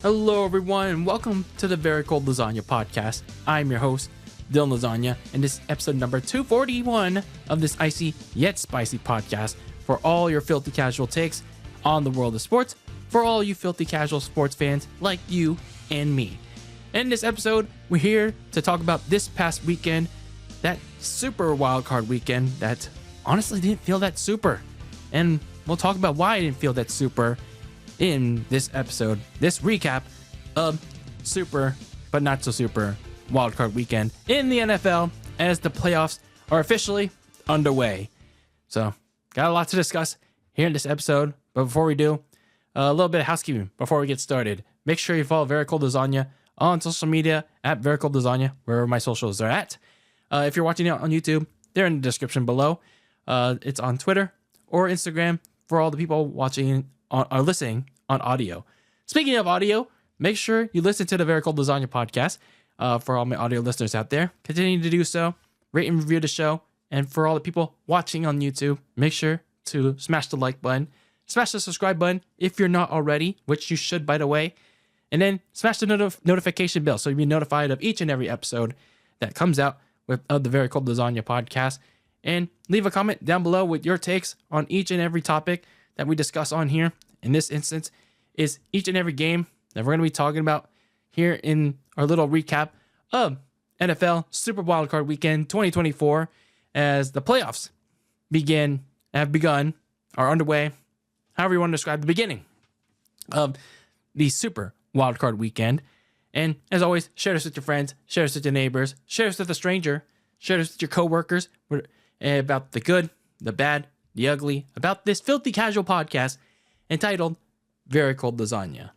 Hello, everyone, and welcome to the Very Cold Lasagna Podcast. I'm your host, Dylan Lasagna, and this is episode number 241 of this icy yet spicy podcast for all your filthy casual takes on the world of sports, for all you filthy casual sports fans like you and me. In this episode, we're here to talk about this past weekend, that super wildcard weekend that honestly didn't feel that super. And we'll talk about why I didn't feel that super in this episode, this recap of super, but not so super wildcard weekend in the NFL as the playoffs are officially underway. So, got a lot to discuss here in this episode, but before we do, a little bit of housekeeping before we get started. Make sure you follow Very Cold Lasagna on social media at Very Cold Lasagna, wherever my socials are at. If you're watching it on YouTube, they're in the description below. It's on Twitter or Instagram for all the people watching or listening on audio. Speaking of audio, make sure you listen to the Very Cold Lasagna Podcast. For all my audio listeners out there, continue to do so. Rate and review the show. And for all the people watching on YouTube, make sure to smash the like button. Smash the subscribe button if you're not already, which you should, by the way. And then smash the notification bell so you'll be notified of each and every episode that comes out of the Very Cold Lasagna Podcast. And leave a comment down below with your takes on each and every topic that we discuss on here. In this instance, is each and every game that we're going to be talking about here in our little recap of NFL Super Wildcard Weekend 2024 as the playoffs are underway, however you want to describe the beginning of the Super Wildcard Weekend. And as always, share this with your friends, share this with your neighbors, share this with a stranger, share this with your coworkers about the good, the bad, the ugly, about this filthy casual podcast entitled Very Cold Lasagna.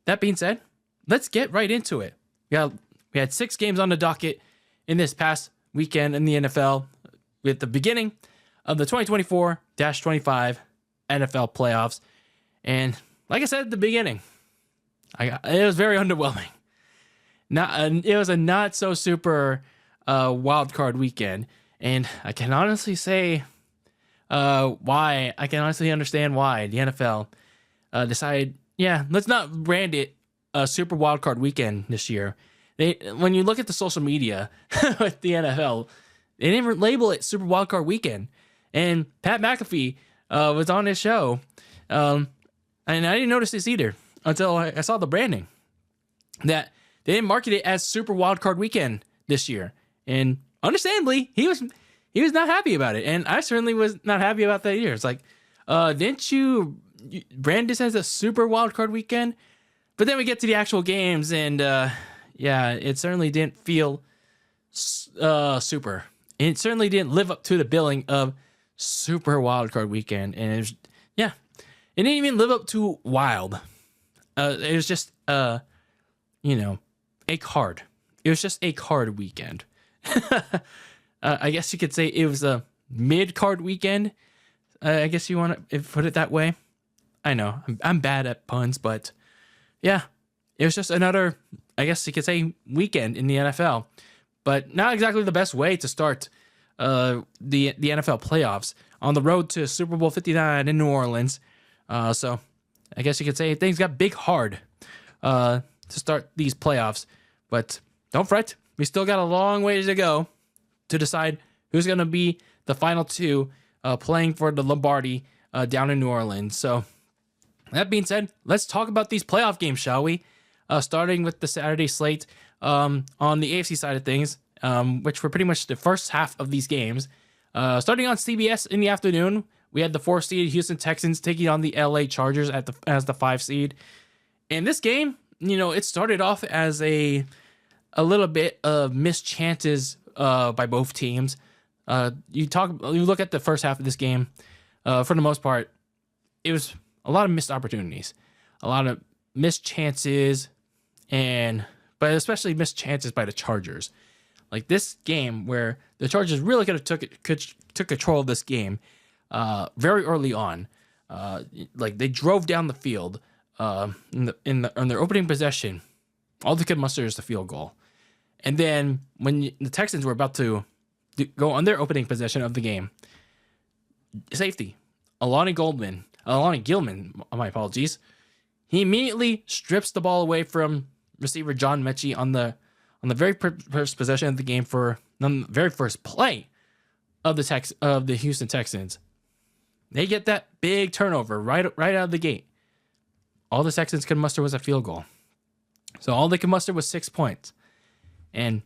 That being said, let's get right into it. We had 6 games on the docket in this past weekend in the NFL with the beginning of the 2024-25 NFL playoffs. And like I said at the beginning, it was very underwhelming. It was a not so super wild card weekend. And I can honestly say why. I can honestly understand why the NFL decided, let's not brand it a super wild card weekend this year. When you look at the social media with the NFL, they didn't label it super wild card weekend. And Pat McAfee was on his show, and I didn't notice this either until I saw the branding, that they didn't market it as super wild card weekend this year. And understandably, he was not happy about it, and I certainly was not happy about that either. It's like, didn't you brand this as a super wild card weekend? But then we get to the actual games, and it certainly didn't feel super. It certainly didn't live up to the billing of super wild card weekend, and it didn't even live up to wild. It was just a card. It was just a card weekend. I guess you could say it was a mid-card weekend. I guess you want to put it that way. I know, I'm bad at puns, but yeah, it was just another, I guess you could say, weekend in the NFL. But not exactly the best way to start the NFL playoffs on the road to Super Bowl 59 in New Orleans. So I guess you could say things got big hard to start these playoffs. But don't fret, we still got a long ways to go to decide who's going to be the final two playing for the Lombardi down in New Orleans. So that being said, let's talk about these playoff games, shall we? Starting with the Saturday slate on the AFC side of things, which were pretty much the first half of these games. Starting on CBS in the afternoon, we had the 4-seed Houston Texans taking on the LA Chargers as the 5 seed. And this game, it started off as a little bit of missed chances by both teams. You look at the first half of this game, for the most part, it was a lot of missed opportunities, a lot of missed chances, but especially missed chances by the Chargers. Like this game where the Chargers really could have took control of this game very early on. Like they drove down the field in their opening possession. All they could muster is the field goal. And then when the Texans were about to go on their opening possession of the game, safety, Alani Gilman, my apologies, he immediately strips the ball away from receiver John Mechie on the very first possession of the game for the very first play of the Houston Texans. They get that big turnover right out of the gate. All the Texans could muster was a field goal. So all they could muster was 6 points. And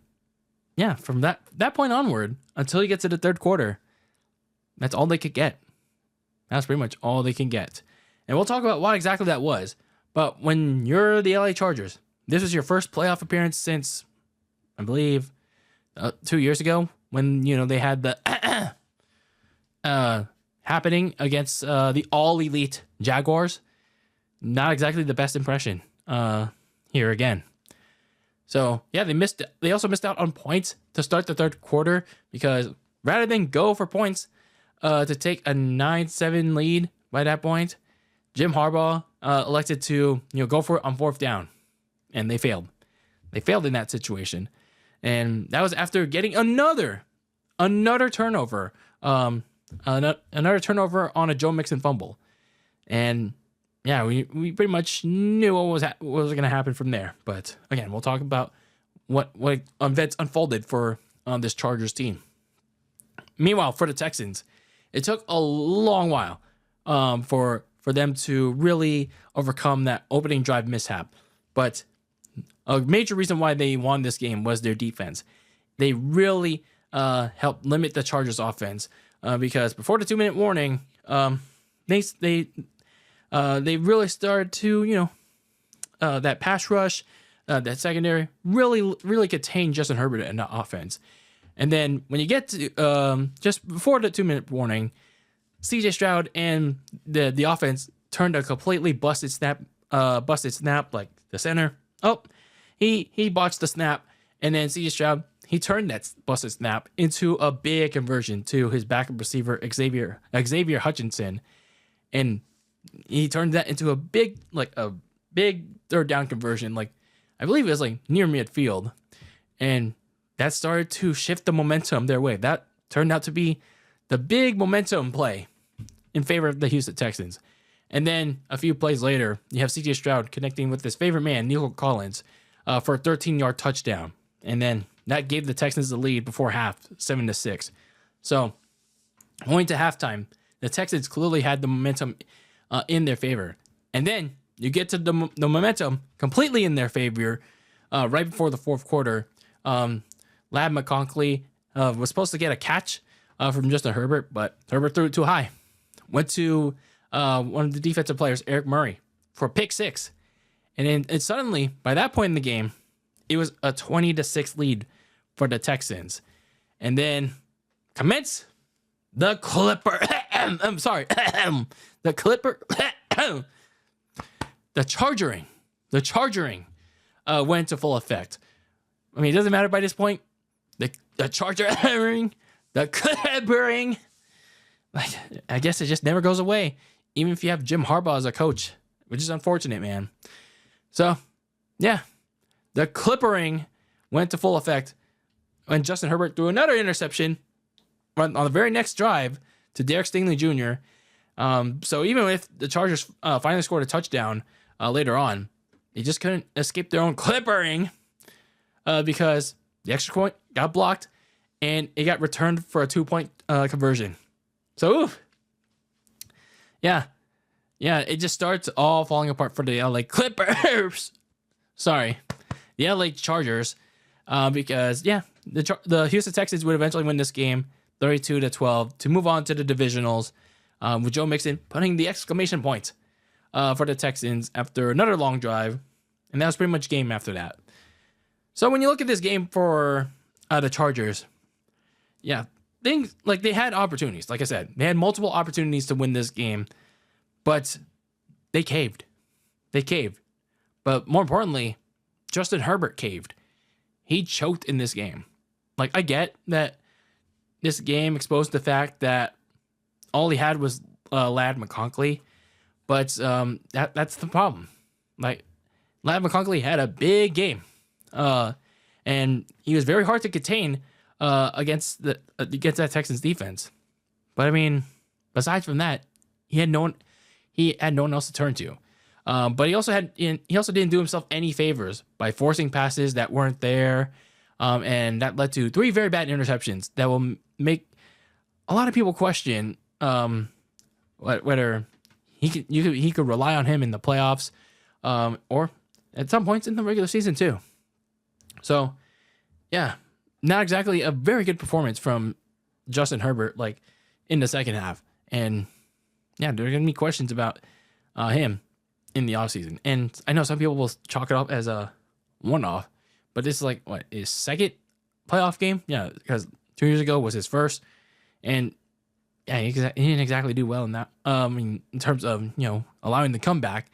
yeah, from that point onward, until you get to the third quarter, that's all they could get. That's pretty much all they can get. And we'll talk about what exactly that was. But when you're the LA Chargers, this was your first playoff appearance since, I believe, 2 years ago, when they had the happening against the all elite Jaguars. Not exactly the best impression here again. So yeah, they also missed out on points to start the third quarter, because rather than go for points to take a 9-7 lead by that point, Jim Harbaugh elected to go for it on fourth down, and they failed. They failed in that situation, and that was after getting another turnover, another turnover on a Joe Mixon fumble, and yeah, we pretty much knew what was going to happen from there. But again, we'll talk about what events unfolded for this Chargers team. Meanwhile, for the Texans, it took a long while for them to really overcome that opening drive mishap. But a major reason why they won this game was their defense. They really helped limit the Chargers offense because before the 2-minute warning, they really started to, that pass rush, that secondary really contain Justin Herbert in the offense. And then when you get to just before the 2-minute warning, CJ Stroud and the offense turned a completely busted snap like the center. Oh, he botched the snap, and then CJ Stroud, he turned that busted snap into a big conversion to his backup receiver Xavier Hutchinson, and he turned that into a big third down conversion. Like, I believe it was like near midfield, and that started to shift the momentum their way. That turned out to be the big momentum play in favor of the Houston Texans. And then a few plays later, you have CJ Stroud connecting with his favorite man, Nico Collins, for a 13-yard touchdown. And then that gave the Texans the lead before half, 7-6. So going to halftime, the Texans clearly had the momentum in their favor. And then you get to the momentum completely in their favor right before the fourth quarter. Ladd McConkey was supposed to get a catch from Justin Herbert, but Herbert threw it too high. Went to one of the defensive players, Eric Murray, for a pick six. And then suddenly, by that point in the game, it was a 20-6 lead for the Texans. And then commence the Clipper. I'm sorry. The Clipper. The chargering went into full effect. I mean, it doesn't matter by this point. The chargering, the clippering. Like, I guess it just never goes away, even if you have Jim Harbaugh as a coach, which is unfortunate, man. So, yeah, the clippering went to full effect when Justin Herbert threw another interception on the very next drive to Derek Stingley Jr. So even if the Chargers finally scored a touchdown later on, they just couldn't escape their own clippering because the extra point got blocked and it got returned for a 2-point conversion. So, oof. Yeah, it just starts all falling apart for the LA Clippers. Sorry, the LA Chargers, because the Houston Texans would eventually win this game, 32-12, to move on to the divisionals, with Joe Mixon putting the exclamation point for the Texans after another long drive, and that was pretty much game after that. So when you look at this game for the Chargers, yeah, things like they had opportunities. Like I said, they had multiple opportunities to win this game, but they caved. But more importantly, Justin Herbert caved. He choked in this game. Like, I get that this game exposed the fact that all he had was Ladd McConkey, but that's the problem. Like, Ladd McConkey had a big game, and he was very hard to contain against that Texans defense. But I mean, besides from that, he had no one else to turn to. But he also didn't do himself any favors by forcing passes that weren't there, and that led to 3 very bad interceptions that will make a lot of people question whether he could rely on him in the playoffs, or at some points in the regular season too. So, yeah, not exactly a very good performance from Justin Herbert, like in the second half. And yeah, there are going to be questions about him in the offseason. And I know some people will chalk it up as a one-off, but this is like, what, his second playoff game? Yeah, because 2 years ago was his first. And yeah, he didn't exactly do well in that. In terms of, allowing the comeback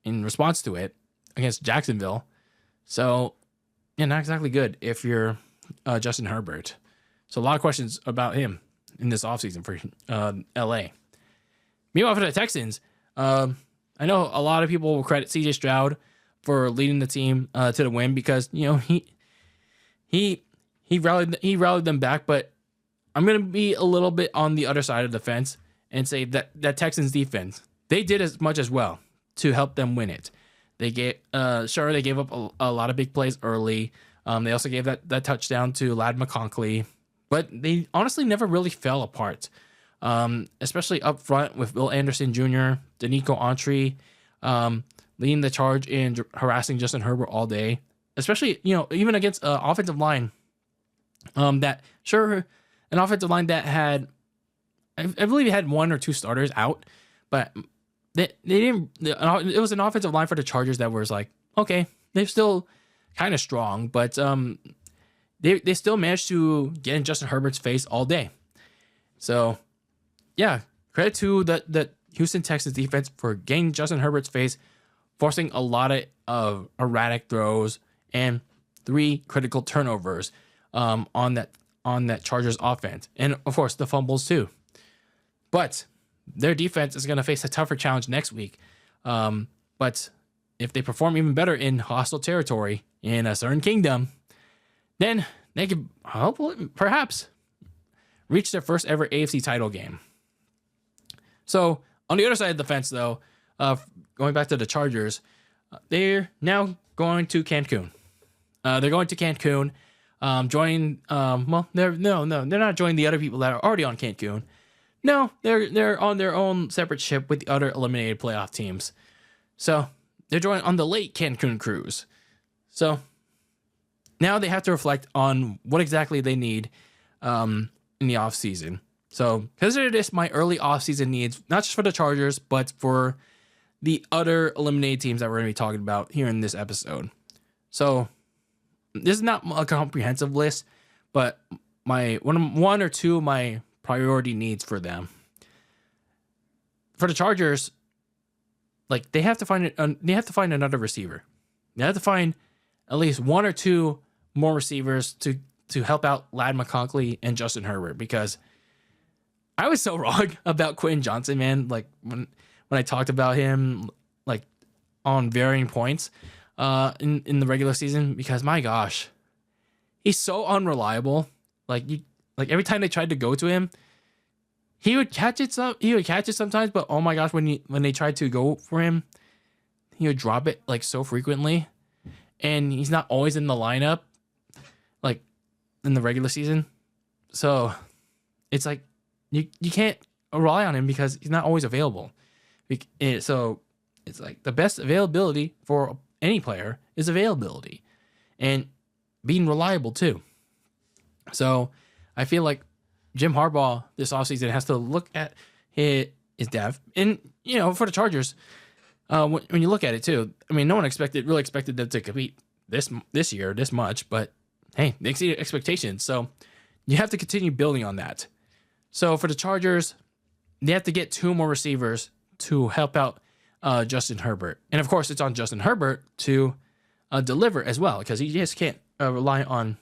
in response to it against Jacksonville. So, yeah, not exactly good if you're Justin Herbert. So a lot of questions about him in this offseason for LA. Meanwhile, for the Texans, I know a lot of people will credit CJ Stroud for leading the team to the win because, he rallied them back, but I'm going to be a little bit on the other side of the fence and say that Texans defense, they did as much as well to help them win it. They gave up a lot of big plays early. They also gave that touchdown to Ladd McConkey, but they honestly never really fell apart. Especially up front with Will Anderson Jr., Danico Autry, leading the charge in harassing Justin Herbert all day. Especially, even against an offensive line an offensive line that had, I believe it had 1 or 2 starters out, but they didn't. It was an offensive line for the Chargers that was like, okay, they're still kind of strong, but they still managed to get in Justin Herbert's face all day. So, yeah, credit to the Houston Texans defense for getting Justin Herbert's face, forcing a lot of erratic throws and 3 critical turnovers on that Chargers offense, and of course the fumbles too. But their defense is going to face a tougher challenge next week. But if they perform even better in hostile territory in a certain kingdom, then they could hopefully perhaps reach their first ever AFC title game. So on the other side of the fence, though, going back to the Chargers, they're now going to Cancun. They're going to Cancun, joining. They're not joining the other people that are already on Cancun. No, they're on their own separate ship with the other eliminated playoff teams. So they're joining on the late Cancun cruise. So now they have to reflect on what exactly they need in the off season. So consider this my early offseason needs, not just for the Chargers, but for the other eliminated teams that we're going to be talking about here in this episode. So this is not a comprehensive list, but my one or two of my priority needs for them. For the Chargers, like they have to find another receiver. They have to find at least 1 or 2 more receivers to help out Ladd McConkey and Justin Herbert, because I was so wrong about Quentin Johnson, man. Like when I talked about him, like on varying points in the regular season, because my gosh, he's so unreliable. Like every time they tried to go to him, he would catch it sometimes, but oh my gosh, when they tried to go for him, he would drop it like so frequently, and he's not always in the lineup, like in the regular season. So it's like you can't rely on him because he's not always available. So it's like the best availability for any player is availability and being reliable too. So I feel like Jim Harbaugh this offseason has to look at his depth. And, for the Chargers, when you look at it too, I mean, no one really expected them to compete this year this much, but hey, they exceeded expectations. So you have to continue building on that. So for the Chargers, they have to get 2 more receivers to help out Justin Herbert. And of course, it's on Justin Herbert to deliver as well, because he just can't rely on,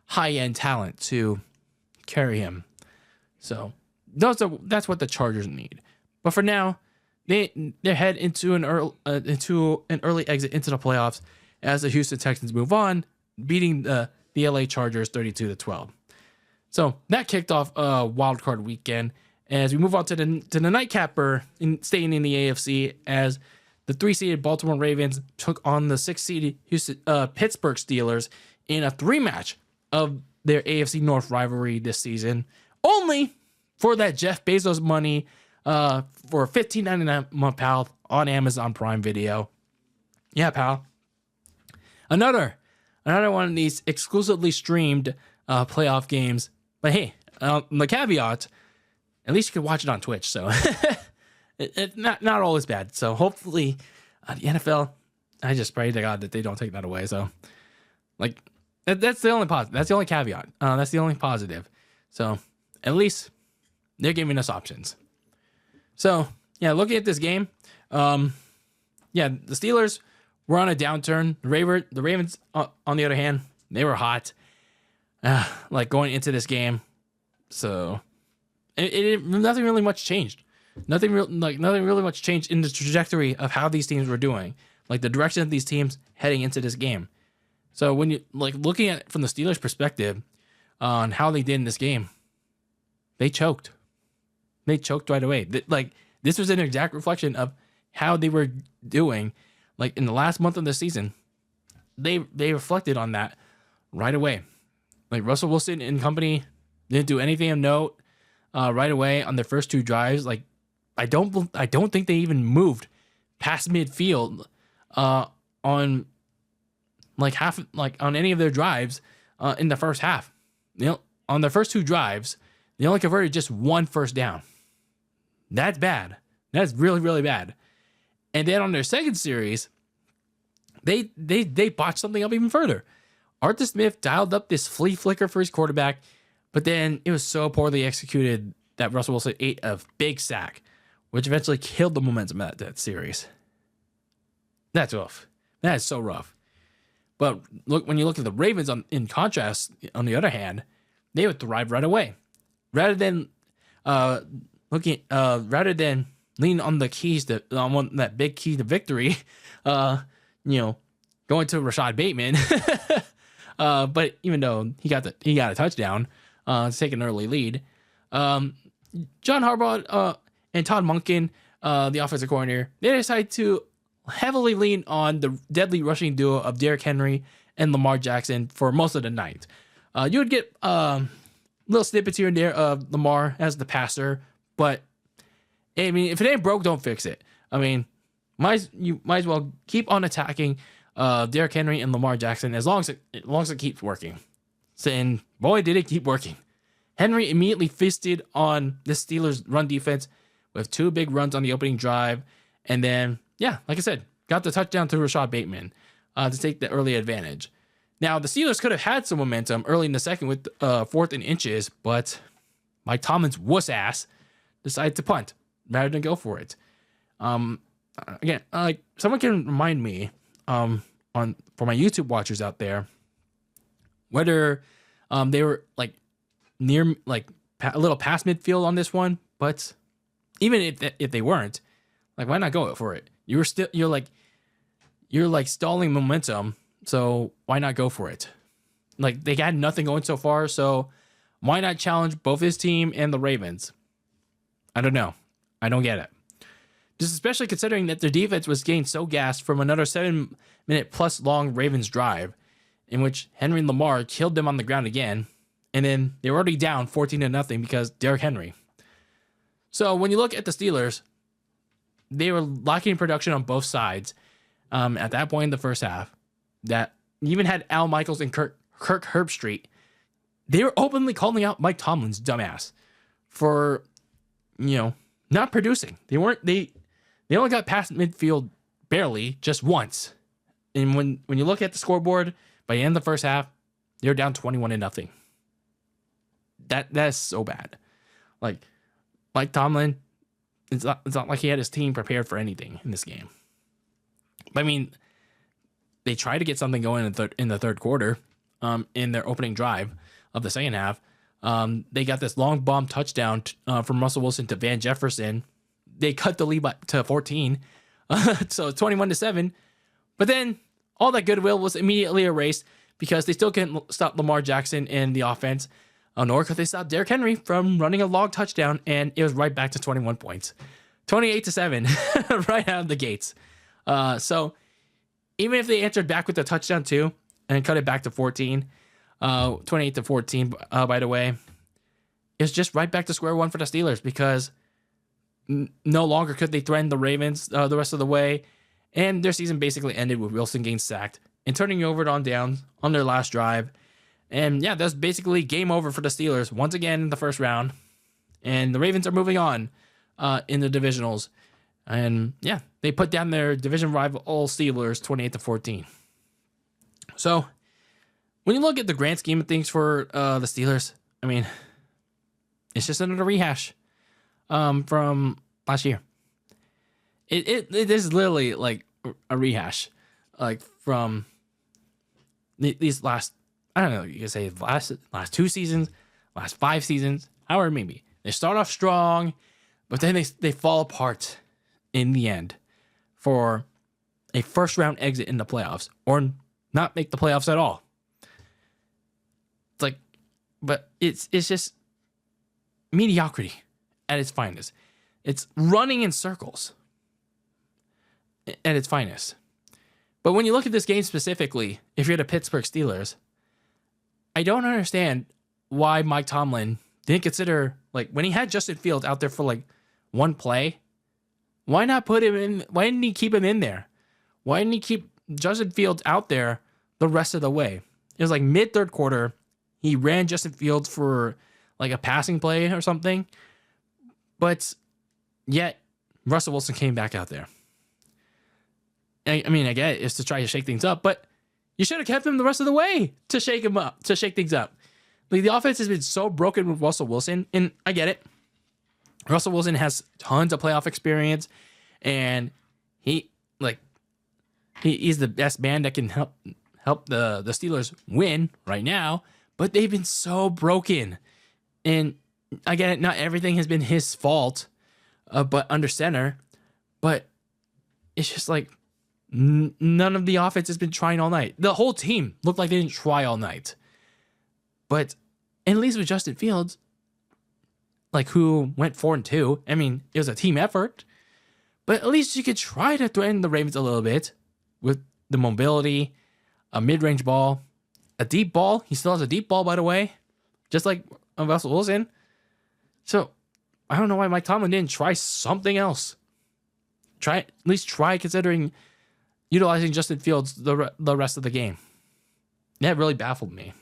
high-end talent to carry him. So that's what the Chargers need. But for now, they head into an early exit into the playoffs as the Houston Texans move on, beating the LA Chargers 32-12. So that kicked off wild card weekend. As we move on to the nightcapper, staying in the AFC, as the 3-seeded Baltimore Ravens took on the 6-seeded Pittsburgh Steelers in a 3-match of their AFC North rivalry this season, only for that Jeff Bezos money for $15.99 a month, pal, on Amazon Prime Video. Yeah, pal. Another one of these exclusively streamed playoff games. But hey, the caveat, at least you can watch it on Twitch. So it's not all as bad. So hopefully the NFL, I just pray to God that they don't take that away. So like that's the only positive. That's the only caveat. That's the only positive. So at least they're giving us options. So yeah, looking at this game, the Steelers were on a downturn. The Ravens, on the other hand, they were hot, like going into this game. So nothing really much changed. Nothing really much changed in the trajectory of how these teams were doing, like the direction of these teams heading into this game. So when you like looking at it from the Steelers' perspective on how they did in this game, they choked. They choked right away. Like this was an exact reflection of how they were doing. Like in the last month of the season, they reflected on that right away. Like Russell Wilson and company didn't do anything of note right away on their first 2 drives. Like I don't think they even moved past midfield on on any of their drives in the first half. On their first 2 drives, they only converted just 1 first down. That's bad. That's really, really bad. And then on their second series, they botched something up even further. Arthur Smith dialed up this flea flicker for his quarterback, but then it was so poorly executed that Russell Wilson ate a big sack, which eventually killed the momentum of that series. That's rough. That is so rough. But when you look at the Ravens in contrast, on the other hand, they would thrive right away. Rather than lean on the keys that big key to victory, going to Rashad Bateman. But even though he got a touchdown to take an early lead, John Harbaugh and Todd Monken, the offensive coordinator, they decided to heavily lean on the deadly rushing duo of Derrick Henry and Lamar Jackson for most of the night. You would get little snippets here and there of Lamar as the passer, but I mean, if it ain't broke, don't fix it. I mean, you might as well keep on attacking Derrick Henry and Lamar Jackson as long as it keeps working. And boy, did it keep working. Henry immediately feasted on the Steelers' run defense with 2 big runs on the opening drive, and then like I said, got the touchdown to Rashad Bateman to take the early advantage. Now the Steelers could have had some momentum early in the second with 4th and inches, but Mike Tomlin's wuss ass decided to punt rather than go for it. Again, like someone can remind me for my YouTube watchers out there whether they were like near like a little past midfield on this one, but even if they weren't, like why not go for it? You're like stalling momentum, so why not go for it? Like they had nothing going so far, so why not challenge both his team and the Ravens? I don't know. I don't get it. Just especially considering that their defense was getting so gassed from another 7-minute plus long Ravens drive in which Henry and Lamar killed them on the ground again, and then they were already down 14-0 because Derrick Henry. So when you look at the Steelers, they were lacking production on both sides at that point in the first half. That even had Al Michaels and Kirk Herbstreit, they were openly calling out Mike Tomlin's dumbass for not producing. They only got past midfield barely, just once. And when you look at the scoreboard, by the end of the first half, they're down 21-0. That's so bad. Like Mike Tomlin, it's not like he had his team prepared for anything in this game. But I mean, they tried to get something going in the third quarter, in their opening drive of the second half. They got this long bomb touchdown from Russell Wilson to Van Jefferson. They cut the lead to 14, so 21-7. But then all that goodwill was immediately erased because they still couldn't stop Lamar Jackson and the offense, nor could they stop Derrick Henry from running a long touchdown, and it was right back to 21 points, 28-7, right out of the gates. So even if they answered back with a touchdown too and cut it back to 14, 28-14, by the way, it's just right back to square one for the Steelers because no longer could they threaten the Ravens the rest of the way. And their season basically ended with Wilson getting sacked and turning over on downs on their last drive. And yeah, that's basically game over for the Steelers once again in the first round. And the Ravens are moving on in the divisionals. And yeah, they put down their division rival Steelers 28-14. So when you look at the grand scheme of things for the Steelers, I mean, it's just another rehash from last year. It is literally like a rehash, like from these last, I don't know, you can say last 2 seasons, last 5 seasons, however maybe. They start off strong, but then they fall apart in the end for a first round exit in the playoffs or not make the playoffs at all. It's like, but it's just mediocrity at its finest. It's running in circles at its finest. But when you look at this game specifically, if you're the Pittsburgh Steelers, I don't understand why Mike Tomlin didn't consider, like, when he had Justin Fields out there for like one play, why not put him in? Why didn't he keep him in there? Why didn't he keep Justin Fields out there the rest of the way? It was like mid third quarter, he ran Justin Fields for like a passing play or something, but yet Russell Wilson came back out there. I mean, I get it, it's to try to shake things up, but you should have kept him the rest of the way to shake him up, to shake things up. Like, the offense has been so broken with Russell Wilson, and I get it. Russell Wilson has tons of playoff experience, and he's the best man that can help the Steelers win right now, but they've been so broken. And I get it, not everything has been his fault, but under center, but it's just like none of the offense has been trying all night. The whole team looked like they didn't try all night. But at least with Justin Fields, like, who went 4-2, I mean, it was a team effort, but at least you could try to threaten the Ravens a little bit with the mobility, a mid-range ball, a deep ball. He still has a deep ball, by the way, just like Russell Wilson. So I don't know why Mike Tomlin didn't try something else. At least try considering utilizing Justin Fields the rest of the game. That really baffled me.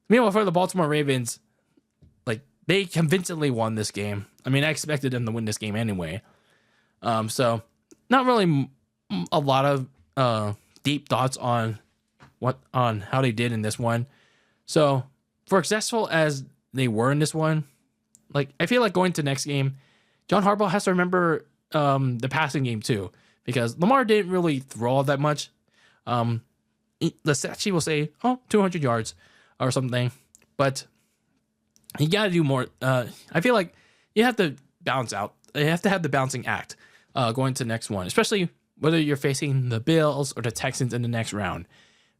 Meanwhile, for the Baltimore Ravens, like, they convincingly won this game. I mean, I expected them to win this game anyway. So not really a lot of deep thoughts on how they did in this one. So for successful as they were in this one, like, I feel like going to the next game, John Harbaugh has to remember the passing game too, because Lamar didn't really throw all that much. The stat sheet will say, 200 yards or something, but you got to do more. I feel like you have to balance out. You have to have the balancing act going to the next one, especially whether you're facing the Bills or the Texans in the next round,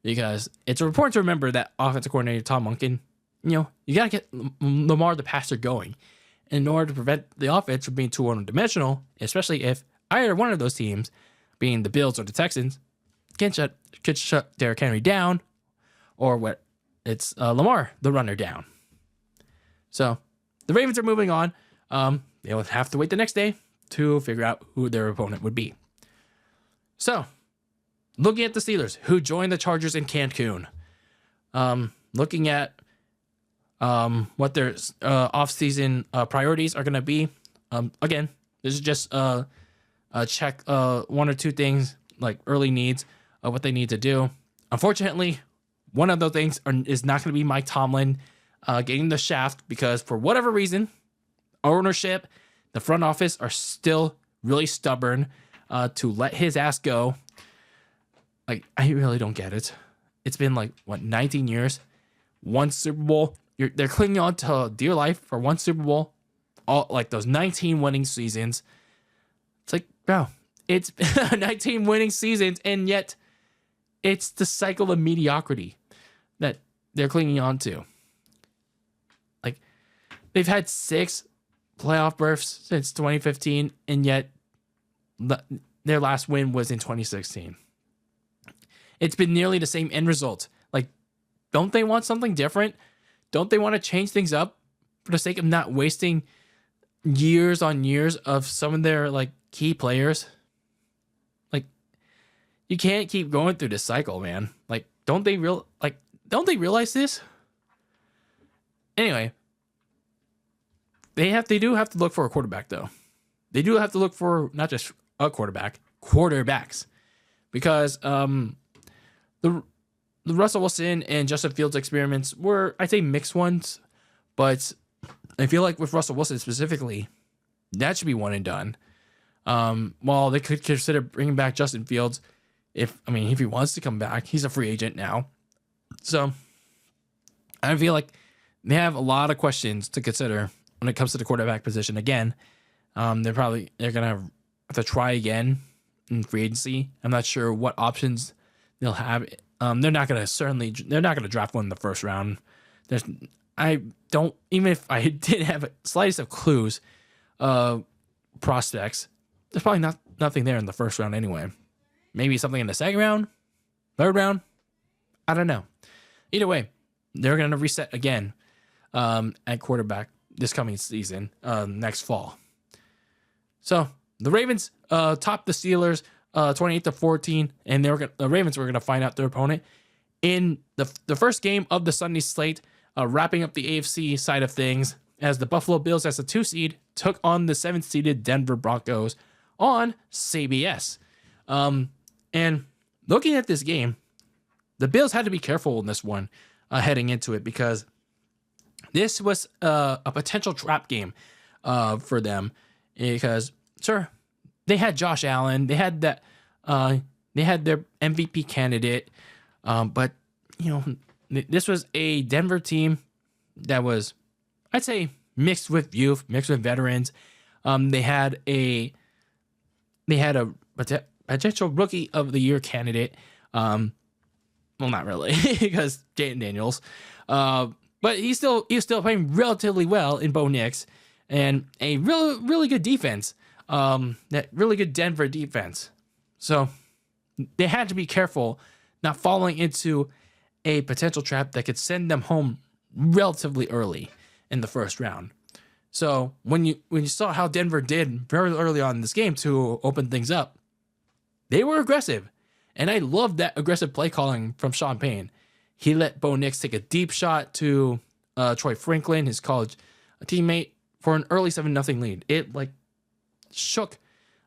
because it's important to remember that offensive coordinator Tom Monken, you got to get Lamar the passer going in order to prevent the offense from being too one-dimensional, especially if either one of those teams, being the Bills or the Texans, could shut Derrick Henry down, or it's Lamar the runner down. So the Ravens are moving on. They'll have to wait the next day to figure out who their opponent would be. So, looking at the Steelers, who joined the Chargers in Cancun, looking at what their off-season priorities are going to be. Again, this is just check 1 or 2 things, like early needs of what they need to do. Unfortunately, one of those things is not going to be Mike Tomlin getting the shaft, because for whatever reason, ownership, the front office are still really stubborn to let his ass go. Like, I really don't get it. It's been 19 years, 1 Super Bowl. They're clinging on to dear life for 1 Super Bowl, all like those 19 winning seasons. It's like, bro, it's 19 winning seasons, and yet it's the cycle of mediocrity that they're clinging on to. Like, they've had 6 playoff berths since 2015, and yet their last win was in 2016. It's been nearly the same end result. Like, don't they want something different? Don't they want to change things up for the sake of not wasting years on years of some of their like key players? Like, you can't keep going through this cycle, man. Like, don't they realize this? Anyway, they do have to look for a quarterback, though. They do have to look for not just a quarterback, quarterbacks, because the Russell Wilson and Justin Fields experiments were, I'd say, mixed ones, but I feel like with Russell Wilson specifically, that should be one and done. While they could consider bringing back Justin Fields, if he wants to come back, he's a free agent now. So I feel like they have a lot of questions to consider when it comes to the quarterback position. Again, they're gonna have to try again in free agency. I'm not sure what options they'll have. They're not gonna draft one in the first round. Even if I did have a slightest of clues, prospects, there's probably nothing there in the first round anyway. Maybe something in the second round, third round. I don't know. Either way, they're gonna reset again at quarterback this coming season, next fall. So the Ravens topped the Steelers 28-14, and the Ravens were going to find out their opponent in the first game of the Sunday slate, wrapping up the AFC side of things, as the Buffalo Bills, as the 2 seed, took on the 7th-seeded Denver Broncos on CBS. And looking at this game, the Bills had to be careful in this one heading into it, because this was a potential trap game for them, because sure, they had Josh Allen, they had their MVP candidate, but this was a Denver team that was, I'd say, mixed with youth, mixed with veterans. They had a potential rookie of the year candidate. Well, not really, because Jayden Daniels. But he was still playing relatively well in Bo Nix, and a really good defense. That really good Denver defense. So they had to be careful not falling into a potential trap that could send them home relatively early in the first round. So when you saw how Denver did very early on in this game to open things up, they were aggressive. And I loved that aggressive play calling from Sean Payne. He let Bo Nix take a deep shot to Troy Franklin, his college teammate, for an early 7-0 lead. It shook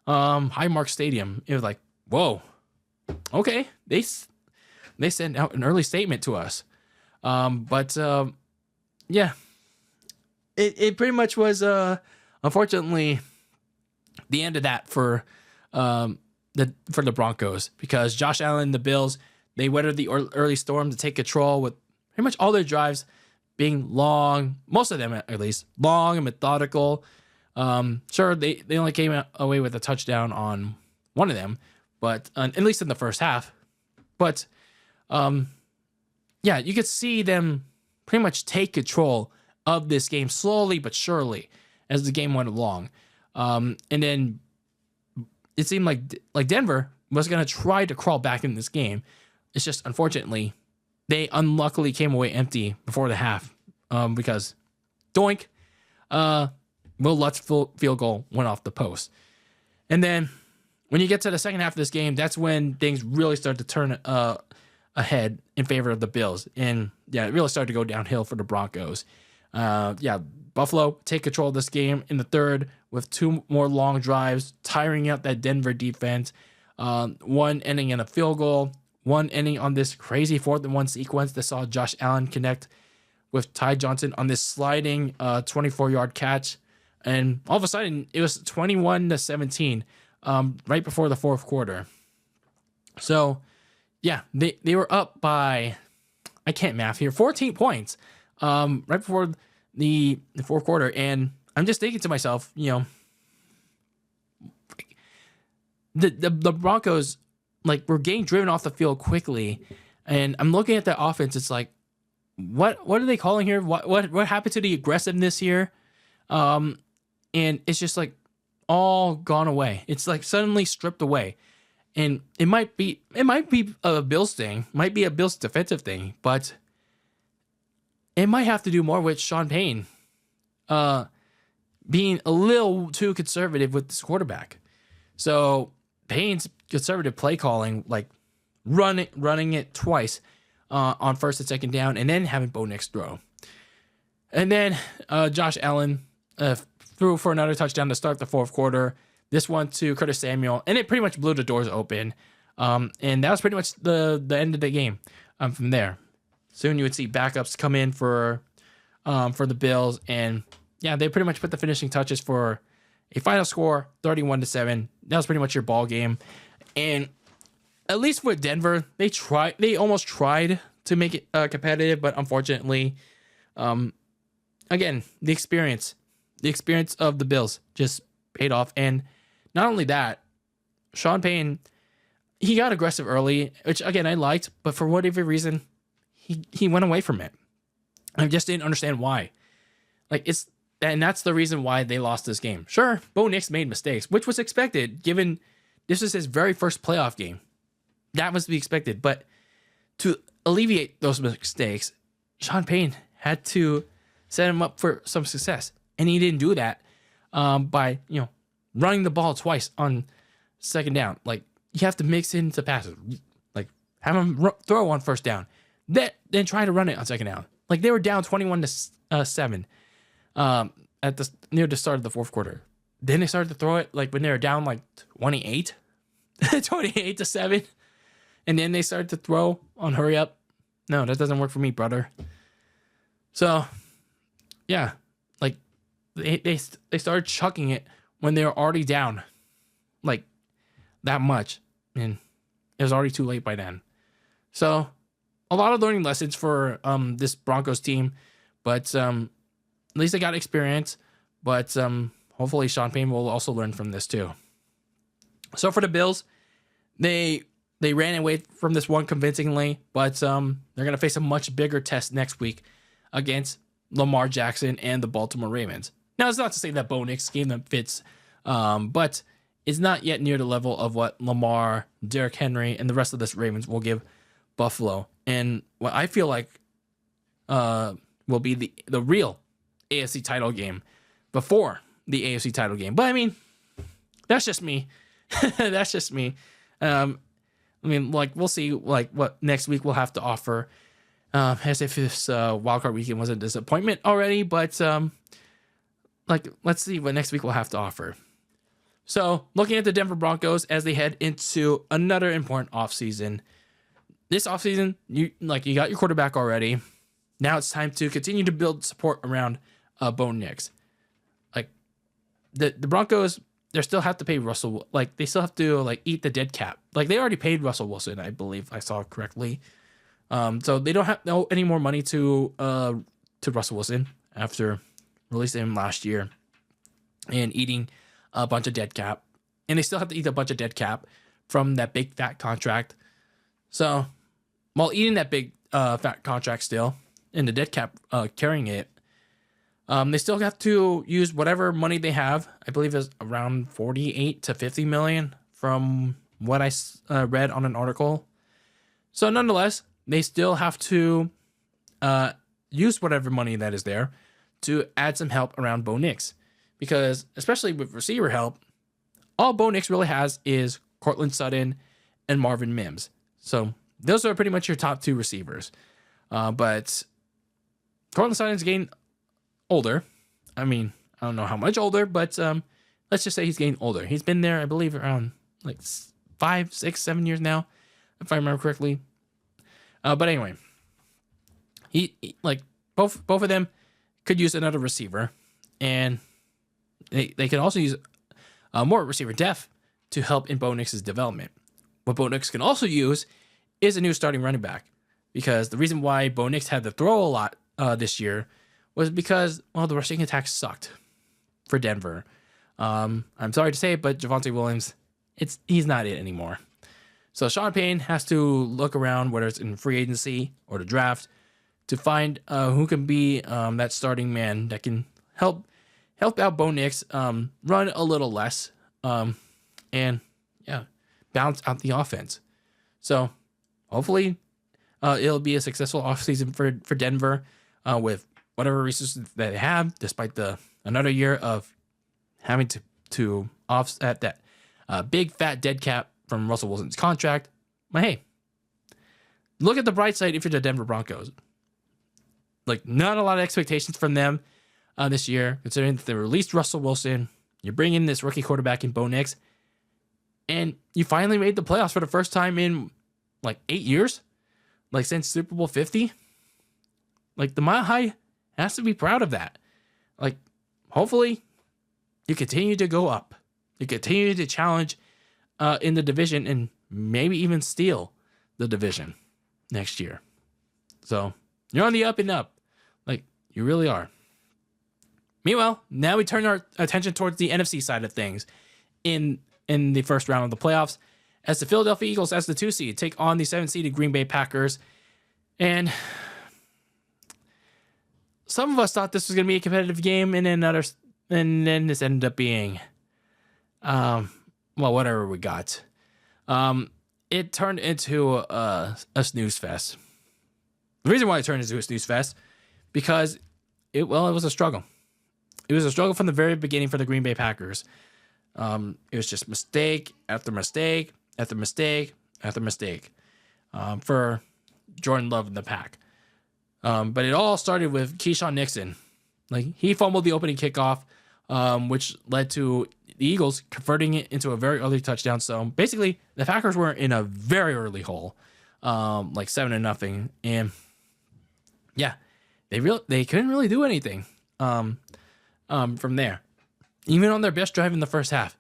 Highmark Stadium. It was like, whoa, okay, they sent out an early statement to us. Yeah, it pretty much was unfortunately the end of that for the Broncos, because Josh Allen, the Bills, they weathered the early storm to take control, with pretty much all their drives being long, most of them at least, long and methodical. Sure, they only came away with a touchdown on one of them, but at least in the first half. But yeah, you could see them pretty much take control of this game slowly but surely as the game went along. And then it seemed like Denver was going to try to crawl back in this game. It's just, unfortunately, they unluckily came away empty before the half, because doink, Will Lutz's field goal went off the post. And then when you get to the second half of this game, that's when things really start to turn ahead in favor of the Bills. And yeah, it really started to go downhill for the Broncos. Buffalo take control of this game in the third with 2 more long drives, tiring out that Denver defense. One ending in a field goal, one ending on this crazy 4th-and-1 sequence that saw Josh Allen connect with Ty Johnson on this sliding 24-yard catch. And all of a sudden, it was 21-17 right before the fourth quarter. So, yeah, they were up by, I can't math here, 14 points right before the fourth quarter. And I'm just thinking to myself, the Broncos, were getting driven off the field quickly. And I'm looking at the offense. It's like, what are they calling here? What happened to the aggressiveness here? And it's just like, all gone away. It's like suddenly stripped away. And it might be a Bills thing, might be a Bills defensive thing, but it might have to do more with Sean Payne being a little too conservative with this quarterback. So Payne's conservative play calling, like running it twice on first and second down, and then having Bo Nix throw. And then Josh Allen threw for another touchdown to start the fourth quarter. This one to Curtis Samuel, and it pretty much blew the doors open. And that was pretty much the end of the game from there. Soon you would see backups come in for the Bills, and yeah, they pretty much put the finishing touches for a final score, 31-7. That was pretty much your ball game. And at least with Denver, they almost tried to make it competitive, but unfortunately, again, the experience of the Bills just paid off. And not only that, Sean Payne, he got aggressive early, which again I liked, but for whatever reason, he went away from it. I just didn't understand why. And that's the reason why they lost this game. Sure, Bo Nix made mistakes, which was expected given this was his very first playoff game. That was to be expected. But to alleviate those mistakes, Sean Payne had to set him up for some success. And he didn't do that by, running the ball twice on second down. Like, you have to mix into passes. Like, have him throw on first down. Then try to run it on second down. Like, they were down 21-7 near the start of the fourth quarter. Then they started to throw it like when they were down like 28-7. And then they started to throw on hurry up. No, that doesn't work for me, brother. So, yeah, like they started chucking it when they were already down like that much. And it was already too late by then. So a lot of learning lessons for this Broncos team, but at least they got experience. But hopefully Sean Payne will also learn from this too. So for the Bills, they ran away from this one convincingly, but they're gonna face a much bigger test next week against Lamar Jackson and the Baltimore Ravens. Now, it's not to say that Bo Nix game them fits, but it's not yet near the level of what Lamar, Derrick Henry, and the rest of this Ravens will give Buffalo. And what I feel like will be the real AFC title game before the AFC title game. But I mean, that's just me. That's just me. We'll see what next week will have to offer. As if this wildcard weekend was a disappointment already, but let's see what next week will have to offer. So, looking at the Denver Broncos as they head into another important offseason. This offseason, you got your quarterback already. Now it's time to continue to build support around Bo Nix. Like the Broncos, they still have to pay Russell. Like they still have to eat the dead cap. Like they already paid Russell Wilson, I believe I saw correctly. So they don't have any more money to Russell Wilson after releasing him last year and eating a bunch of dead cap. And they still have to eat a bunch of dead cap from that big fat contract. So while eating that big fat contract still and the dead cap carrying it, they still have to use whatever money they have. I believe is around 48 to 50 million from what I read on an article. So nonetheless, they still have to use whatever money that is there to add some help around Bo Nix. Because especially with receiver help, all Bo Nix really has is Cortland Sutton and Marvin Mims. So those are pretty much your top two receivers. But Cortland Sutton's getting older. I mean, I don't know how much older, but let's just say he's getting older. He's been there, I believe, around 5, 6, 7 years now, if I remember correctly. But anyway, he both of them could use another receiver, and they could also use more receiver depth to help in Bo Nix's development. What Bo Nix can also use is a new starting running back, because the reason why Bo Nix had to throw a lot this year was because, the rushing attack sucked for Denver. I'm sorry to say it, but Javonte Williams, he's not it anymore. So Sean Payne has to look around, whether it's in free agency or the draft, to find who can be that starting man that can help help out Bo Nix run a little less, and yeah, balance out the offense. So hopefully it'll be a successful offseason for Denver with whatever resources that they have, despite another year of having to offset that big fat dead cap from Russell Wilson's contract. But hey, look at the bright side if you're the Denver Broncos. Like, not a lot of expectations from them this year, considering that they released Russell Wilson. You bring in this rookie quarterback in Bo Nix, and you finally made the playoffs for the first time in like 8 years, like since Super Bowl 50. Like, the Mile High has to be proud of that. Like, hopefully you continue to go up. You continue to challenge in the division and maybe even steal the division next year. So you're on the up and up. Like, you really are. Meanwhile, now we turn our attention towards the NFC side of things in the first round of the playoffs, as the Philadelphia Eagles, as the 2 seed, take on the 7-seeded Green Bay Packers. And some of us thought this was going to be a competitive game, and then this ended up being, well, whatever we got. It turned into a snooze fest. The reason why it turned into a snooze fest, because it was a struggle. It was a struggle from the very beginning for the Green Bay Packers. It was just mistake after mistake after mistake after mistake for Jordan Love and the Pack. But it all started with Keyshawn Nixon. Like, he fumbled the opening kickoff, which led to the Eagles converting it into a very early touchdown. So basically, the Packers were in a very early hole, like 7-0, and yeah, they couldn't really do anything from there. Even on their best drive in the first half,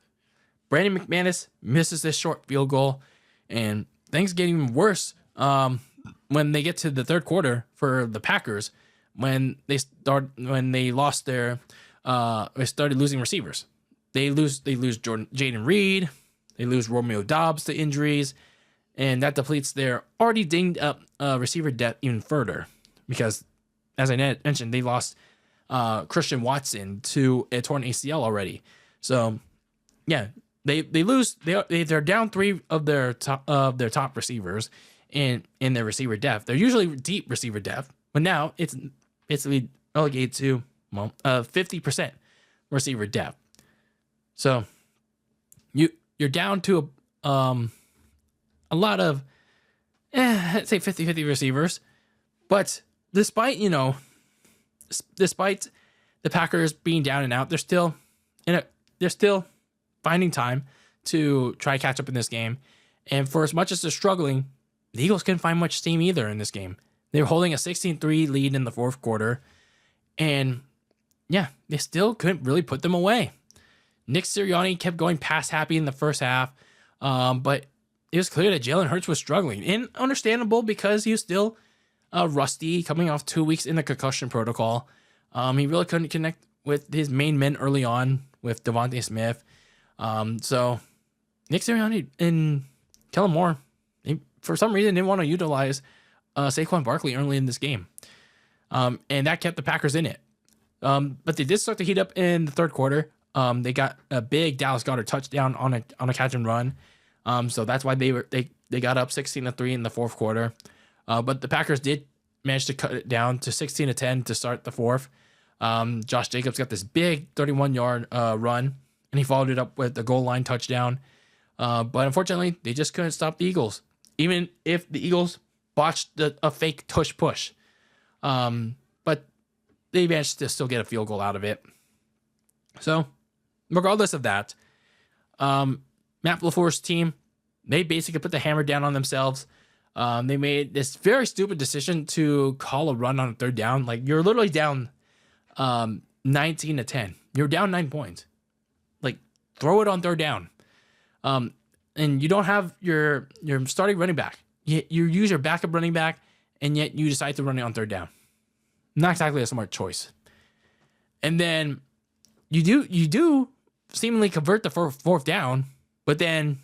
Brandon McManus misses this short field goal, and things get even worse when they get to the third quarter for the Packers, when they started losing receivers. They lose Jayden Reed, they lose Romeo Doubs to injuries, and that depletes their already dinged up receiver depth even further, because, as I mentioned, they lost Christian Watson to a torn ACL already. So yeah, they're down 3 of their top receivers in their receiver depth. They're usually deep receiver depth, but now it's basically relegated to 50% receiver depth. So you're down to a lot of I'd say 50-50 receivers, but despite the Packers being down and out, they're still finding time to try to catch up in this game. And for as much as they're struggling, the Eagles couldn't find much steam either in this game. They were holding a 16-3 lead in the fourth quarter, and yeah, they still couldn't really put them away. Nick Sirianni kept going past happy in the first half, but it was clear that Jalen Hurts was struggling, and understandable, because he was still rusty, coming off 2 weeks in the concussion protocol. He really couldn't connect with his main men early on with Devontae Smith. So Nick Sirianni and Kellen Moore, for some reason, didn't want to utilize Saquon Barkley early in this game. And that kept the Packers in it. But they did start to heat up in the third quarter. They got a big Dallas Goedert touchdown on a catch and run. So that's why they got up 16-3 in the fourth quarter. But the Packers did manage to cut it down to 16-10 to start the fourth. Josh Jacobs got this big 31-yard run, and he followed it up with a goal line touchdown. But unfortunately, they just couldn't stop the Eagles, even if the Eagles botched a fake tush push. But they managed to still get a field goal out of it. So regardless of that, Matt LaFleur's team, they basically put the hammer down on themselves. They made this very stupid decision to call a run on a third down. Like, you're literally down 19-10. You're down 9 points. Like, throw it on third down. And you don't have your starting running back. You use your backup running back, and yet you decide to run it on third down. Not exactly a smart choice. And then you do seemingly convert the fourth down, but then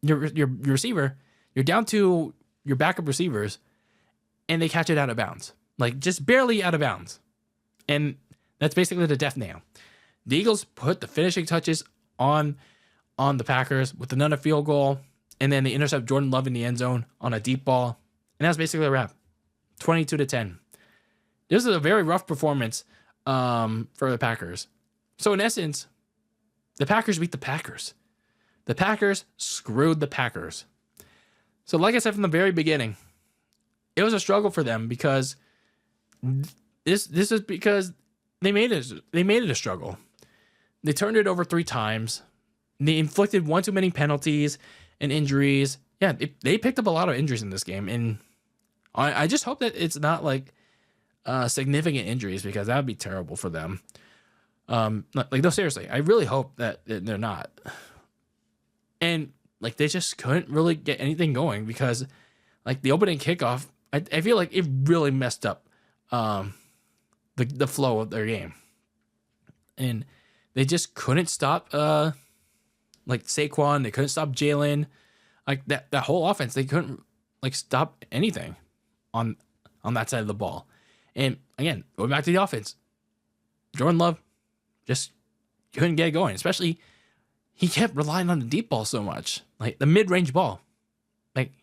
your receiver, you're down to your backup receivers, and they catch it out of bounds. Like, just barely out of bounds. And that's basically the death nail. the Eagles put the finishing touches on the Packers with another field goal, and then they intercept Jordan Love in the end zone on a deep ball, and that's basically a wrap. 22-10. This is a very rough performance for the Packers. So in essence, the Packers beat the Packers. The Packers screwed the Packers. So like I said from the very beginning, it was a struggle for them because this is because they made it a struggle. They turned it over 3 times. They inflicted one too many penalties and injuries. Yeah, they picked up a lot of injuries in this game, and I just hope that it's not like significant injuries, because that would be terrible for them. Like, no, seriously, I really hope that they're not. And like, they just couldn't really get anything going because, like, the opening kickoff, I feel like it really messed up the flow of their game, and they just couldn't stop like Saquon. They couldn't stop Jayden. Like that whole offense, they couldn't like stop anything on that side of the ball. And again, going back to the offense, Jordan Love just couldn't get it going. Especially, he kept relying on the deep ball so much, like the mid-range ball. Like,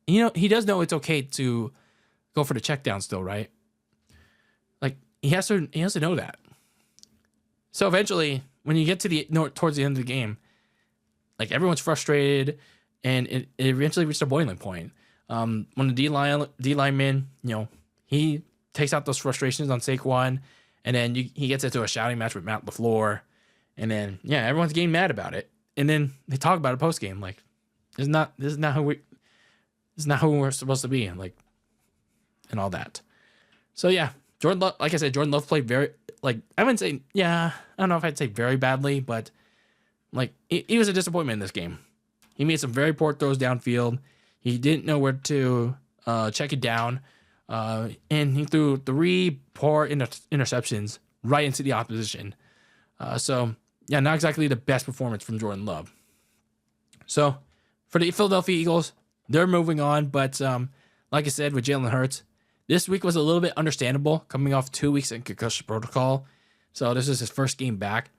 you know, he does know it's okay to go for the check down still, right? Like, he has to know that. So eventually, when you get to towards the end of the game, like, everyone's frustrated, and it eventually reached a boiling point. When the D lineman, you know, he takes out those frustrations on Saquon, and then he gets into a shouting match with Matt LaFleur, and then everyone's getting mad about it, and then they talk about it post game, like, this is not who we're supposed to be, and like, and all that. So yeah, Jordan Love, like I said, Jordan Love played very, like, I wouldn't say, I don't know if I'd say very badly, but like, he was a disappointment in this game. He made some very poor throws downfield. He didn't know where to check it down. And he threw 3 poor interceptions right into the opposition. So, yeah, not exactly the best performance from Jordan Love. So, for the Philadelphia Eagles, they're moving on. But like I said, with Jalen Hurts, this week was a little bit understandable, coming off 2 weeks in concussion protocol. So, this is his first game back.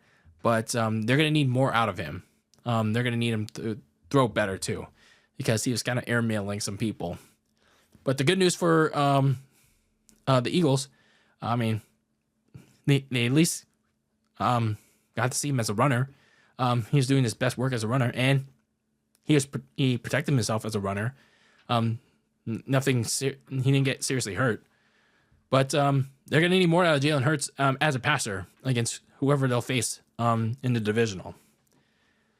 But they're going to need more out of him. They're going to need him to throw better, too, because he was kind of airmailing some people. But the good news for the Eagles, I mean, they at least got to see him as a runner. He was doing his best work as a runner, and he protected himself as a runner. He didn't get seriously hurt. But they're going to need more out of Jalen Hurts as a passer against whoever they'll face in the divisional.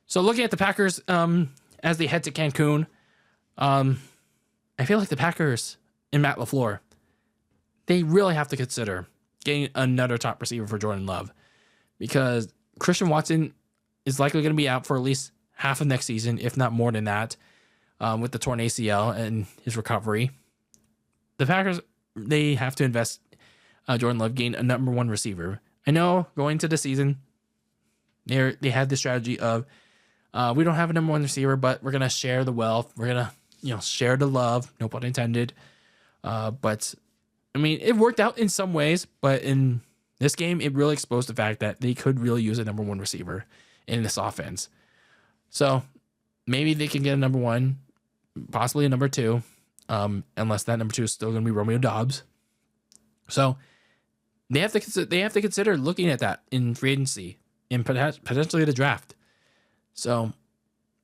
So looking at the Packers as they head to Cancun, I feel like the Packers and Matt LaFleur, they really have to consider getting another top receiver for Jordan Love, because Christian Watson is likely going to be out for at least half of next season, if not more than that, with the torn ACL and his recovery. The Packers, they have to invest Jordan Love, gain a number 1 receiver. I know going into the season, they had the strategy of, we don't have a number 1 receiver, but we're going to share the wealth. We're going to, share the love, no pun intended. But I mean, it worked out in some ways, but in this game, it really exposed the fact that they could really use a number 1 receiver in this offense. So maybe they can get a number 1, possibly a number 2, unless that number 2 is still going to be Romeo Doubs. So they have to consider looking at that in free agency and potentially the draft. So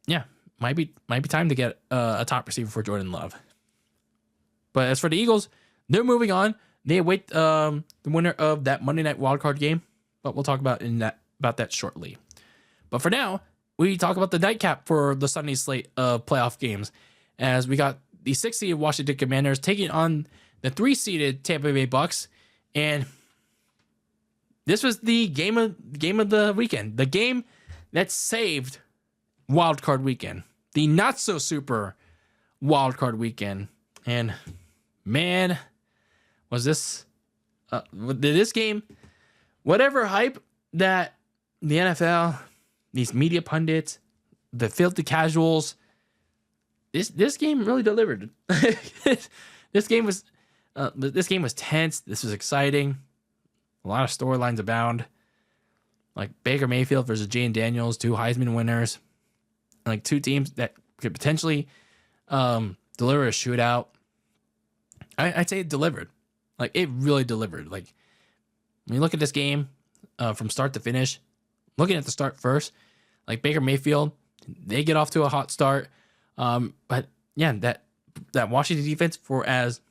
yeah, might be time to get a top receiver for Jordan Love. But as for the Eagles, they're moving on. They await the winner of that Monday night wildcard game, but we'll talk about that shortly. But for now, we talk about the nightcap for the Sunday slate of playoff games, as we got the 6-seeded Washington Commanders taking on the 3-seeded Tampa Bay Bucks, and this was the game of the weekend, the game that saved wildcard weekend, the not so super wildcard weekend. And man, was this game, whatever hype that the NFL, these media pundits, the filthy casuals, this game really delivered. This game was tense. This was exciting. A lot of storylines abound. like Baker Mayfield versus Jayden Daniels, 2 Heisman winners, like 2 teams that could potentially deliver a shootout. I'd say it delivered. Like, it really delivered. Like, when you look at this game from start to finish, looking at the start first, like Baker Mayfield, they get off to a hot start. But yeah, that Washington defense, for as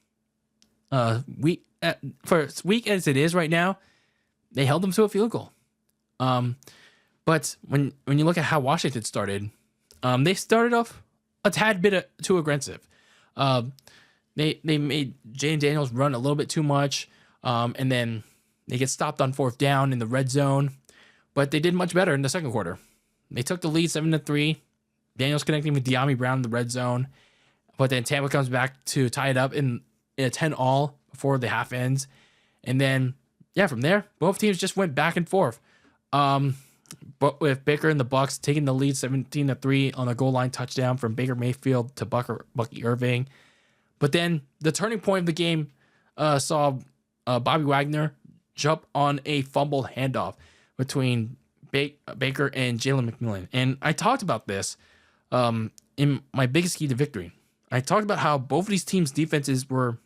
weak as it is right now, they held them to a field goal. But when you look at how Washington started, they started off a tad bit too aggressive. They made Jayden Daniels run a little bit too much, and then they get stopped on 4th down in the red zone. But they did much better in the second quarter. They took the lead 7-3. Daniels connecting with De'Ami Brown in the red zone. But then Tampa comes back to tie it up in a 10-all before the half ends. And then, yeah, from there, both teams just went back and forth. But with Baker and the Bucs taking the lead 17-3 on a goal line touchdown from Baker Mayfield to Bucky Irving. But then the turning point of the game saw Bobby Wagner jump on a fumble handoff between Baker and Jalen McMillan. And I talked about this in my biggest key to victory. I talked about how both of these teams' defenses were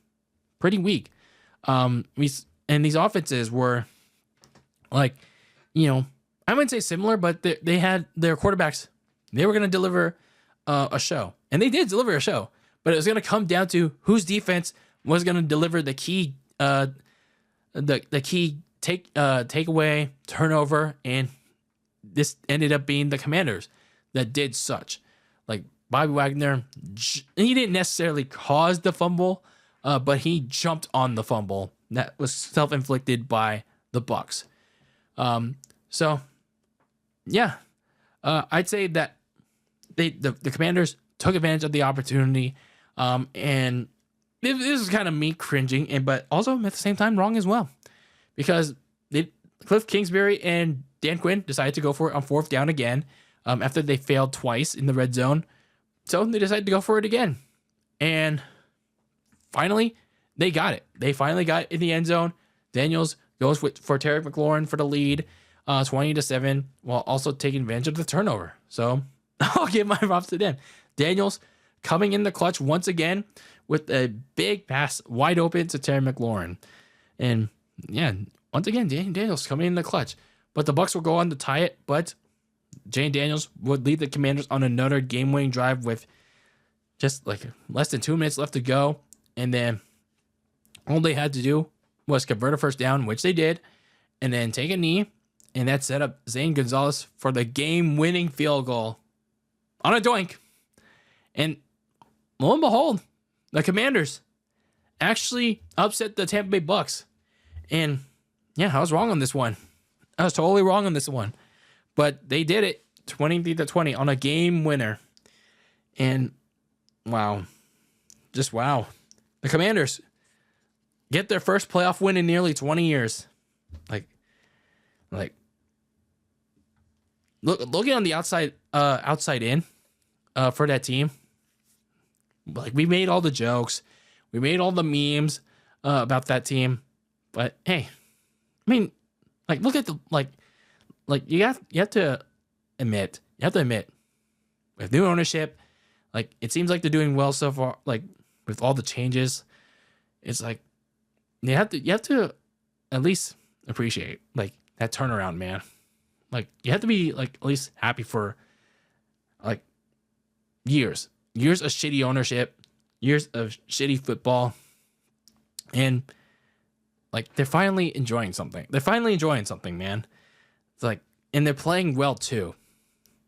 pretty weak. And these offenses were, like, you know, I wouldn't say similar, but they had their quarterbacks. They were going to deliver a show. And they did deliver a show. But it was going to come down to whose defense was going to deliver the key takeaway, turnover, and this ended up being the Commanders that did such. Like, Bobby Wagner, he didn't necessarily cause the fumble, but he jumped on the fumble that was self-inflicted by the Bucs. So, yeah, I'd say that the Commanders took advantage of the opportunity, and this is kind of me cringing, but also at the same time wrong as well, because Cliff Kingsbury and Dan Quinn decided to go for it on 4th down again after they failed twice in the red zone. So they decided to go for it again. And finally, they got it. They finally got it in the end zone. Daniels goes for Terry McLaurin for the lead, 20-7, while also taking advantage of the turnover. So I'll give my props to them. Daniels coming in the clutch once again with a big pass wide open to Terry McLaurin. And yeah, once again, Daniels coming in the clutch. But the Bucs will go on to tie it, but Jayden Daniels would lead the Commanders on another game-winning drive with just like less than 2 minutes left to go. And then all they had to do was convert a first down, which they did, and then take a knee, and that set up Zane Gonzalez for the game-winning field goal on a doink. And lo and behold, the Commanders actually upset the Tampa Bay Bucs. And yeah, I was wrong on this one. I was totally wrong on this one. But they did it 20-20 on a game winner. And wow. Just wow. The Commanders get their first playoff win in nearly 20 years. Like looking on the outside in for that team. Like, we made all the jokes. We made all the memes about that team. But hey, I mean, like, look at the like you have to admit, with new ownership, like, it seems like they're doing well so far. Like, with all the changes, it's like you have to at least appreciate, like, that turnaround, man. Like, you have to be, like, at least happy for, like, years of shitty ownership, years of shitty football, and like, they're finally enjoying something. Man. It's like, and they're playing well too.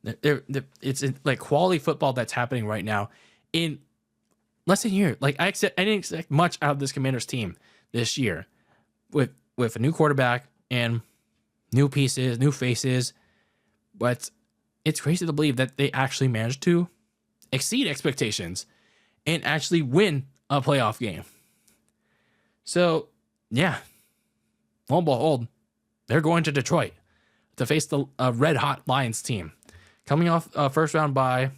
It's like quality football that's happening right now in less than a year. Like, I didn't expect much out of this Commanders team this year with a new quarterback and new pieces, new faces. But it's crazy to believe that they actually managed to exceed expectations and actually win a playoff game. So, yeah, lo and behold, they're going to Detroit to face the red-hot Lions team, coming off a first-round bye,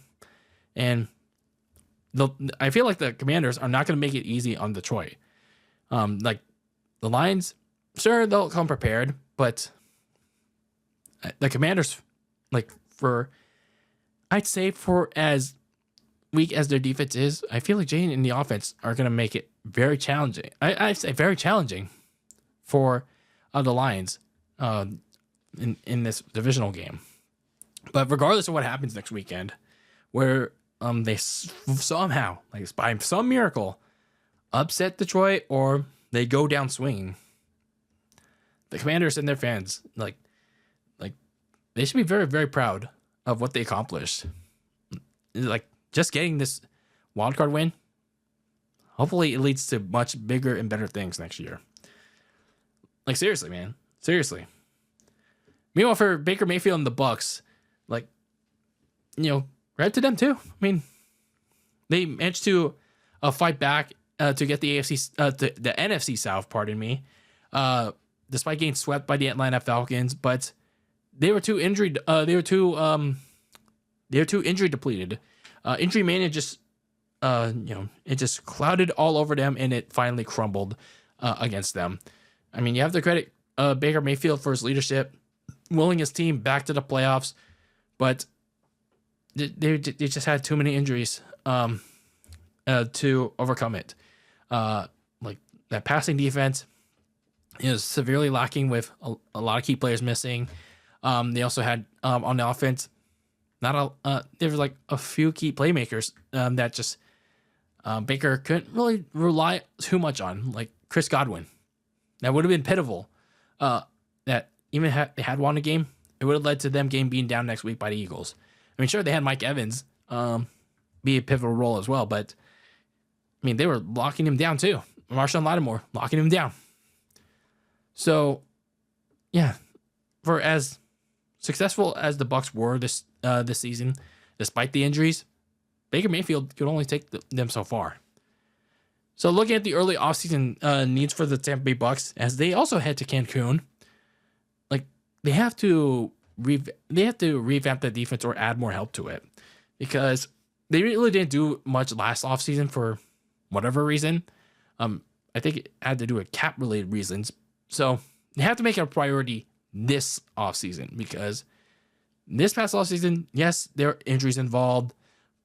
and I feel like the Commanders are not going to make it easy on Detroit. Like, the Lions, sure, they'll come prepared, but the Commanders, I'd say for as weak as their defense is, I feel like Jayden and the offense are going to make it very challenging. I say very challenging for the Lions in this divisional game. But regardless of what happens next weekend, where they somehow, by some miracle, upset Detroit or they go down swinging, the Commanders and their fans, they should be very, very proud of what they accomplished. Just getting this wildcard win, hopefully it leads to much bigger and better things next year. Seriously, man. Seriously. Meanwhile, for Baker Mayfield and the Bucs, credit to them too. I mean, they managed to fight back to get the the NFC South, pardon me, despite getting swept by the Atlanta Falcons. But they were too injury. They were too injury depleted. Injury mania just, it just clouded all over them, and it finally crumbled against them. I mean, you have to credit Baker Mayfield for his leadership, willing his team back to the playoffs, but they just had too many injuries to overcome it. That passing defense is severely lacking with a lot of key players missing. They also had on the offense, there was a few key playmakers that just Baker couldn't really rely too much on, like Chris Godwin. That would have been pitiful. That even had they had won a game, it would have led to them game being down next week by the Eagles. I mean, sure, they had Mike Evans be a pivotal role as well, but I mean, they were locking him down too. Marshawn Lattimore locking him down. So, yeah, for as successful as the Bucs were this season, despite the injuries, Baker Mayfield could only take them so far. So, looking at the early offseason needs for the Tampa Bay Bucs, as they also head to Cancun, they have to revamp the defense or add more help to it, because they really didn't do much last offseason for whatever reason. I think it had to do with cap related reasons. So they have to make it a priority this offseason, because this past offseason, yes, there are injuries involved,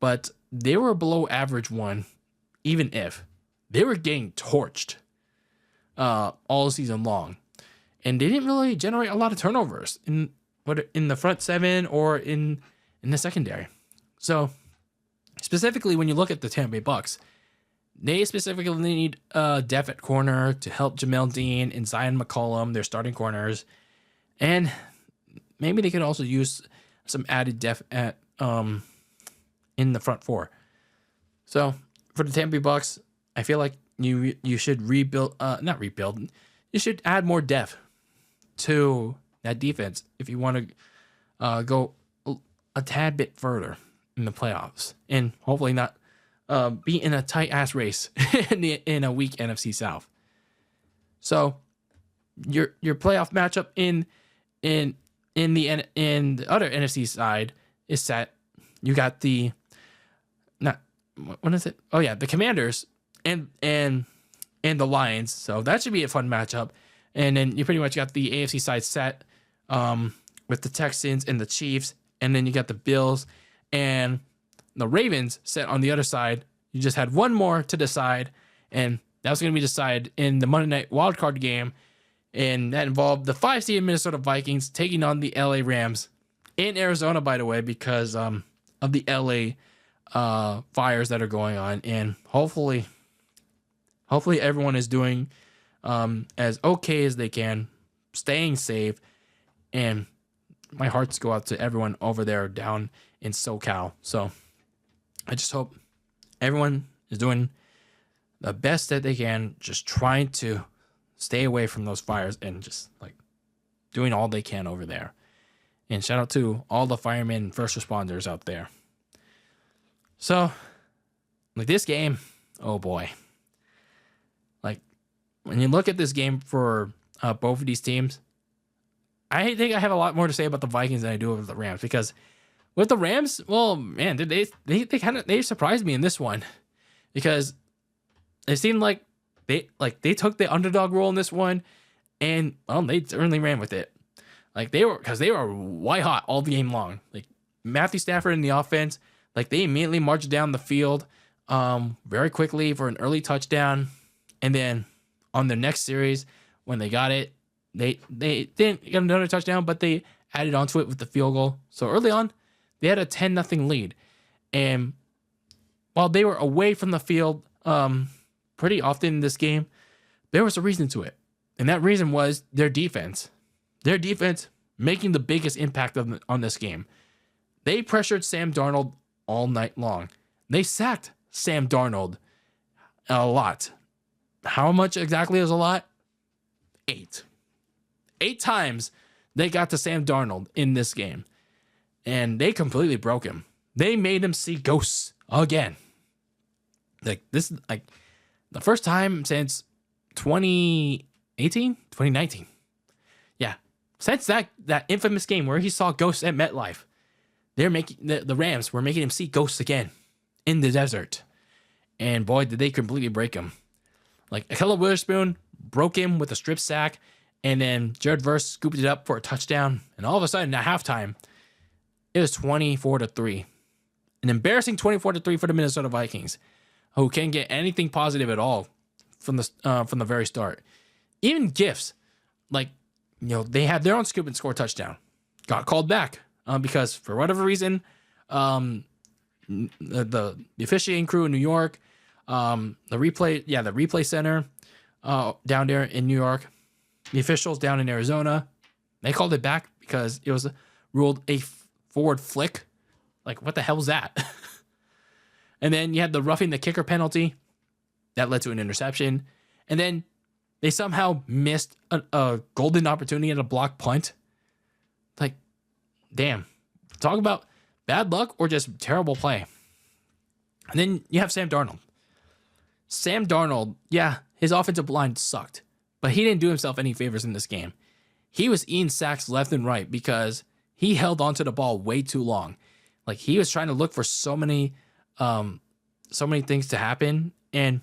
but they were a below average one, even if they were getting torched all season long. And they didn't really generate a lot of turnovers in the front seven or in the secondary. So specifically, when you look at the Tampa Bay Bucs, they specifically need depth at corner to help Jamel Dean and Zion McCollum, their starting corners. And maybe they could also use some added depth at in the front four. So for the Tampa Bay Bucs, I feel like you should not rebuild. You should add more depth to that defense if you want to go a tad bit further in the playoffs, and hopefully not be in a tight ass race in a weak NFC South. So your playoff matchup in the other NFC side is set. You got the Commanders and the Lions. So that should be a fun matchup. And then you pretty much got the AFC side set with the Texans and the Chiefs. And then you got the Bills and the Ravens set on the other side. You just had one more to decide. And that was going to be decided in the Monday Night Wildcard game. And that involved the 5-seed Minnesota Vikings taking on the LA Rams in Arizona, by the way, because of the LA fires that are going on. And hopefully everyone is doing as okay as they can, staying safe, and my hearts go out to everyone over there down in SoCal. So I just hope everyone is doing the best that they can, just trying to stay away from those fires and just doing all they can over there. And shout out to all the firemen and first responders out there. So this game, oh boy. When you look at this game for both of these teams, I think I have a lot more to say about the Vikings than I do with the Rams, because with the Rams, well, man, they surprised me in this one, because it seemed like they took the underdog role in this one, and well, they certainly ran with it. Like they were white hot all the game long. Like Matthew Stafford in the offense, like they immediately marched down the field very quickly for an early touchdown. And then on the next series, when they got it, they didn't get another touchdown, but they added onto it with the field goal. So early on, they had a 10-0 lead. And while they were away from the field pretty often in this game, there was a reason to it. And that reason was their defense. Their defense making the biggest impact on this game. They pressured Sam Darnold all night long. They sacked Sam Darnold a lot. How much exactly is a lot? 8. 8 times they got to Sam Darnold in this game. And they completely broke him. They made him see ghosts again. Like this is like the first time since 2019. Yeah. Since that infamous game where he saw ghosts at MetLife. They're making the Rams were making him see ghosts again in the desert. And boy, did they completely break him. Like Ahkello Witherspoon broke him with a strip sack, and then Jared Verse scooped it up for a touchdown. And all of a sudden, at halftime, it was 24-3. An embarrassing 24-3 for the Minnesota Vikings, who can't get anything positive at all from the very start. Even gifts, like, you know, they had their own scoop and score touchdown. Got called back because for whatever reason, the officiating crew in New York, the replay center down there in New York, the officials down in Arizona, they called it back because it was ruled a forward flick. Like, what the hell was that? And then you had the roughing the kicker penalty that led to an interception. And then they somehow missed a golden opportunity at a block punt. Like, damn. Talk about bad luck or just terrible play. And then you have Sam Darnold. Sam Darnold, yeah, his offensive line sucked, but he didn't do himself any favors in this game. He was eating sacks left and right because he held onto the ball way too long. Like, he was trying to look for so many things to happen, and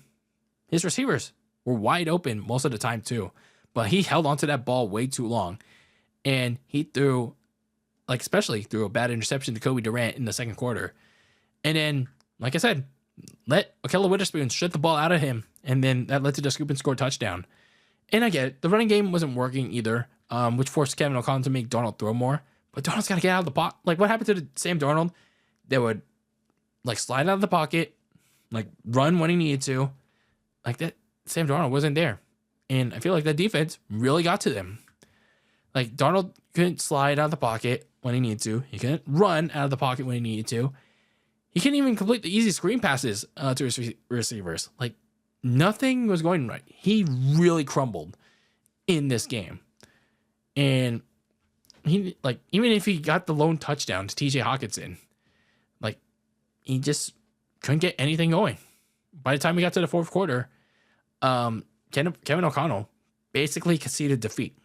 his receivers were wide open most of the time too. But he held onto that ball way too long, and he especially threw a bad interception to Kobe Durant in the second quarter. And then, like I said, let Ahkello Witherspoon shut the ball out of him, and then that led to the scoop and score touchdown. And I get it, the running game wasn't working either, which forced Kevin O'Connell to make Darnold throw more. But Darnold's got to get out of the pocket. Like, what happened to Sam Darnold? They would, like, slide out of the pocket, like, run when he needed to. Like, that Sam Darnold wasn't there. And I feel like that defense really got to them. Like, Darnold couldn't slide out of the pocket when he needed to. He couldn't run out of the pocket when he needed to. He couldn't even complete the easy screen passes to his receivers. Like, nothing was going right. He really crumbled in this game. And he, like, even if he got the lone touchdown to TJ Hawkinson, like, he just couldn't get anything going. By the time we got to the fourth quarter, Kevin O'Connell basically conceded defeat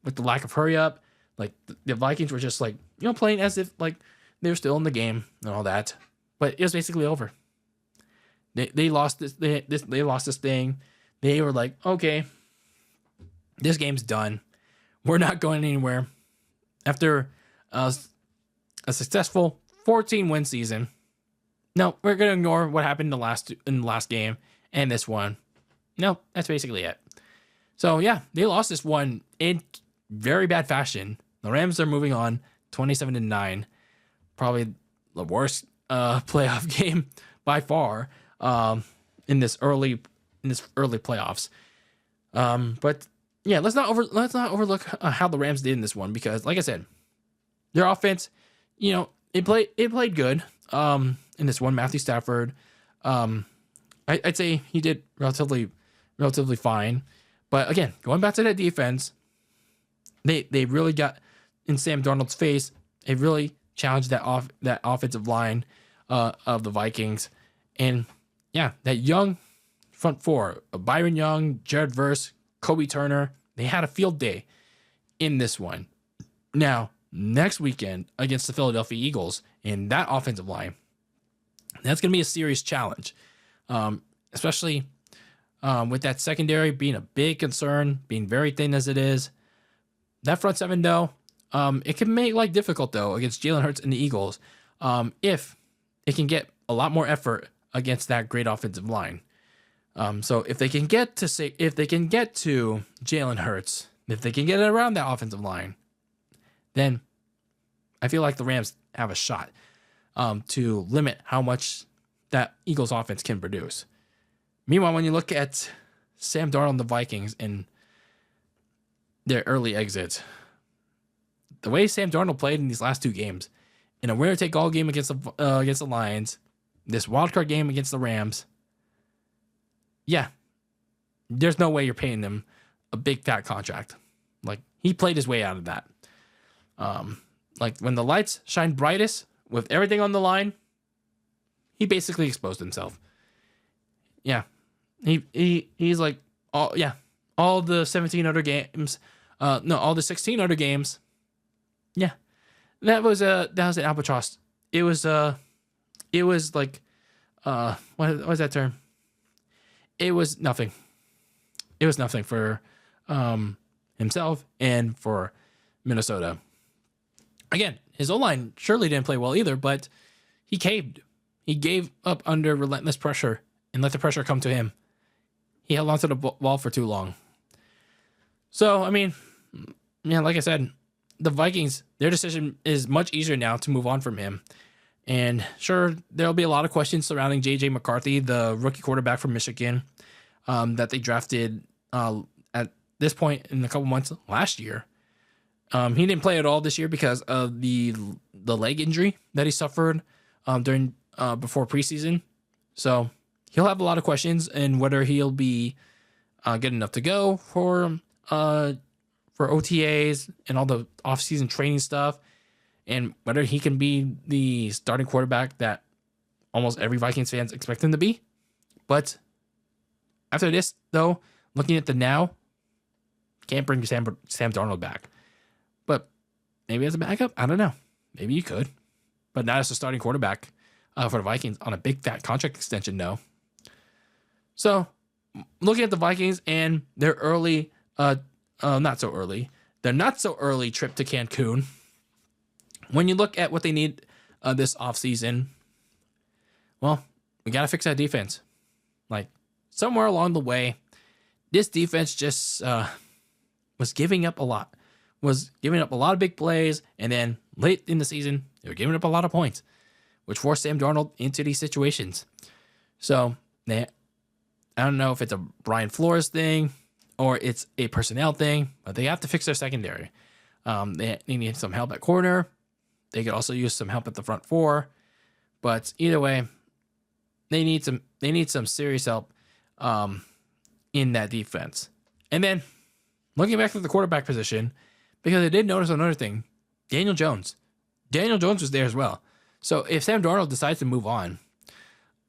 with the lack of hurry up. Like, the Vikings were just, like, you know, playing as if, like, they were still in the game and all that. But it was basically over. They lost this. They lost this thing. They were like, okay, this game's done. We're not going anywhere. After a successful 14-win season, no, we're gonna ignore what happened in the last game and this one. No, that's basically it. So yeah, they lost this one in very bad fashion. The Rams are moving on, 27-9, probably the worst playoff game by far in this early playoffs. But yeah, let's not overlook how the Rams did in this one, because, like I said, their offense, you know, it played good in this one. Matthew Stafford, I'd say he did relatively fine. But again, going back to that defense, they really got in Sam Darnold's face. They really challenged that offensive line of the Vikings. And yeah, that young front four, Byron Young, Jared Verse, Kobe Turner, they had a field day in this one. Now, next weekend against the Philadelphia Eagles in that offensive line, that's going to be a serious challenge, especially with that secondary being a big concern, being very thin as it is. That front seven, though, It can make life difficult though against Jalen Hurts and the Eagles, if it can get a lot more effort against that great offensive line. So if they can get to Jalen Hurts, if they can get it around that offensive line, then I feel like the Rams have a shot to limit how much that Eagles offense can produce. Meanwhile, when you look at Sam Darnold and the Vikings and their early exit, the way Sam Darnold played in these last two games, in a winner-take-all game against the Lions, this wildcard game against the Rams, yeah, there's no way you're paying him a big fat contract. Like, he played his way out of that. Like, when the lights shine brightest with everything on the line, he basically exposed himself. Yeah, he's like, all the 17 other games, all the 16 other games. Yeah, that was an albatross. It was like, what was that term? It was nothing. It was nothing for himself and for Minnesota. Again, his O-line surely didn't play well either, but he caved. He gave up under relentless pressure and let the pressure come to him. He held onto the ball for too long. So, I mean, yeah, like I said, the Vikings, their decision is much easier now to move on from him. And sure, there'll be a lot of questions surrounding J.J. McCarthy, the rookie quarterback from Michigan, that they drafted at this point in a couple months last year. He didn't play at all this year because of the leg injury that he suffered during before preseason. So he'll have a lot of questions and whether he'll be good enough to go for OTAs and all the offseason training stuff, and whether he can be the starting quarterback that almost every Vikings fans expect him to be. But after this, though, looking at the now, can't bring Sam Darnold back. But maybe as a backup, I don't know. Maybe you could. But not as a starting quarterback for the Vikings on a big fat contract extension, no. So, looking at the Vikings and their early, their not so early trip to Cancun, when you look at what they need this offseason, well, we got to fix that defense. Like, somewhere along the way, this defense just was giving up a lot. Was giving up a lot of big plays, and then late in the season, they were giving up a lot of points, which forced Sam Darnold into these situations. So, I don't know if it's a Brian Flores thing or it's a personnel thing, but they have to fix their secondary. They need some help at corner. They could also use some help at the front four, but either way, they need some serious help in that defense. And then looking back at the quarterback position, because I did notice another thing, Daniel Jones was there as well. So if Sam Darnold decides to move on,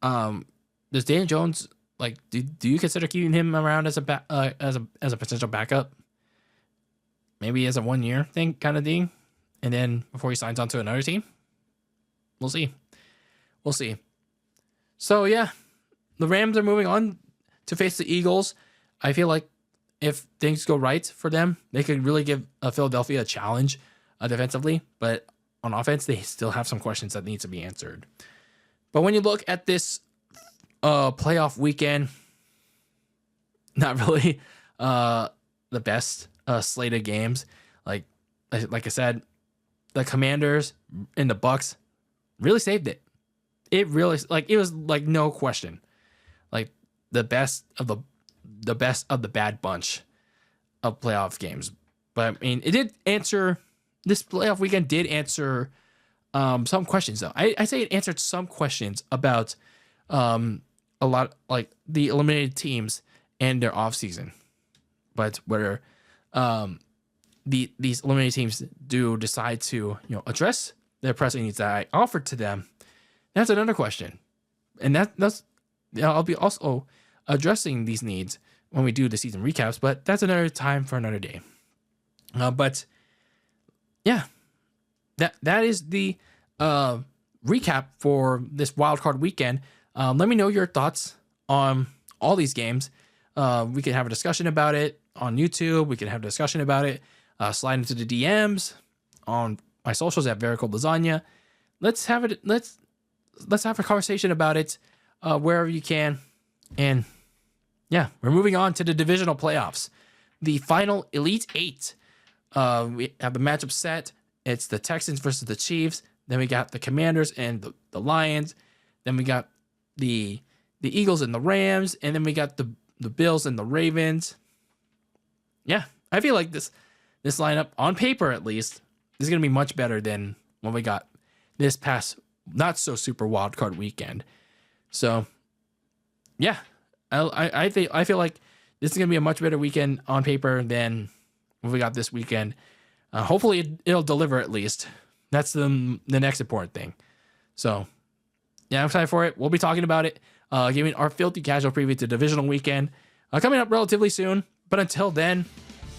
does Daniel Jones, like, do you consider keeping him around as a potential backup? Maybe as a 1 year thing kind of thing, and then before he signs on to another team? We'll see. So yeah, the Rams are moving on to face the Eagles. I feel like if things go right for them, they could really give Philadelphia a challenge defensively, but on offense, they still have some questions that need to be answered. But when you look at this playoff weekend, not really the best slate of games. Like I said, the Commanders and the Bucks really saved it. It really, like, it was like no question, like the best of the bad bunch of playoff games. But I mean, this playoff weekend did answer some questions though. I say it answered some questions about a lot, like the eliminated teams and their offseason. But whether these eliminated teams do decide to address their pressing needs that I offered to them, that's another question. And that's I'll be also addressing these needs when we do the season recaps, but that's another time for another day. But yeah, that is the recap for this wildcard weekend. Let me know your thoughts on all these games. We can have a discussion about it on YouTube. We can have a discussion about it. Slide into the DMs. on my socials at Very Cold Lasagna. Let's have it. Let's have a conversation about it wherever you can. And yeah, we're moving on to the divisional playoffs, the final Elite Eight. We have a matchup set. It's the Texans versus the Chiefs. Then we got the Commanders and the Lions. Then we got the Eagles and the Rams. And then we got the Bills and the Ravens. Yeah, I feel like this lineup, on paper at least, is going to be much better than what we got this past not so super wild card weekend. So, yeah, I feel like this is going to be a much better weekend on paper than what we got this weekend. Hopefully it'll deliver at least. That's the next important thing. So, yeah, I'm excited for it. We'll be talking about it, giving our filthy casual preview to divisional weekend coming up relatively soon. But until then,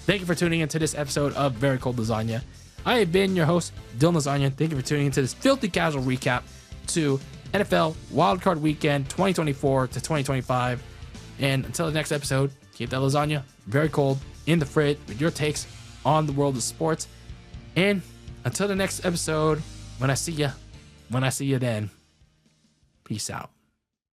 thank you for tuning into this episode of Very Cold Lasagna. I have been your host, Dylan Lasagna. Thank you for tuning into this filthy casual recap to NFL Wildcard Weekend 2024 to 2025. And until the next episode, keep that lasagna very cold in the fridge with your takes on the world of sports. And until the next episode, when I see you then, peace out.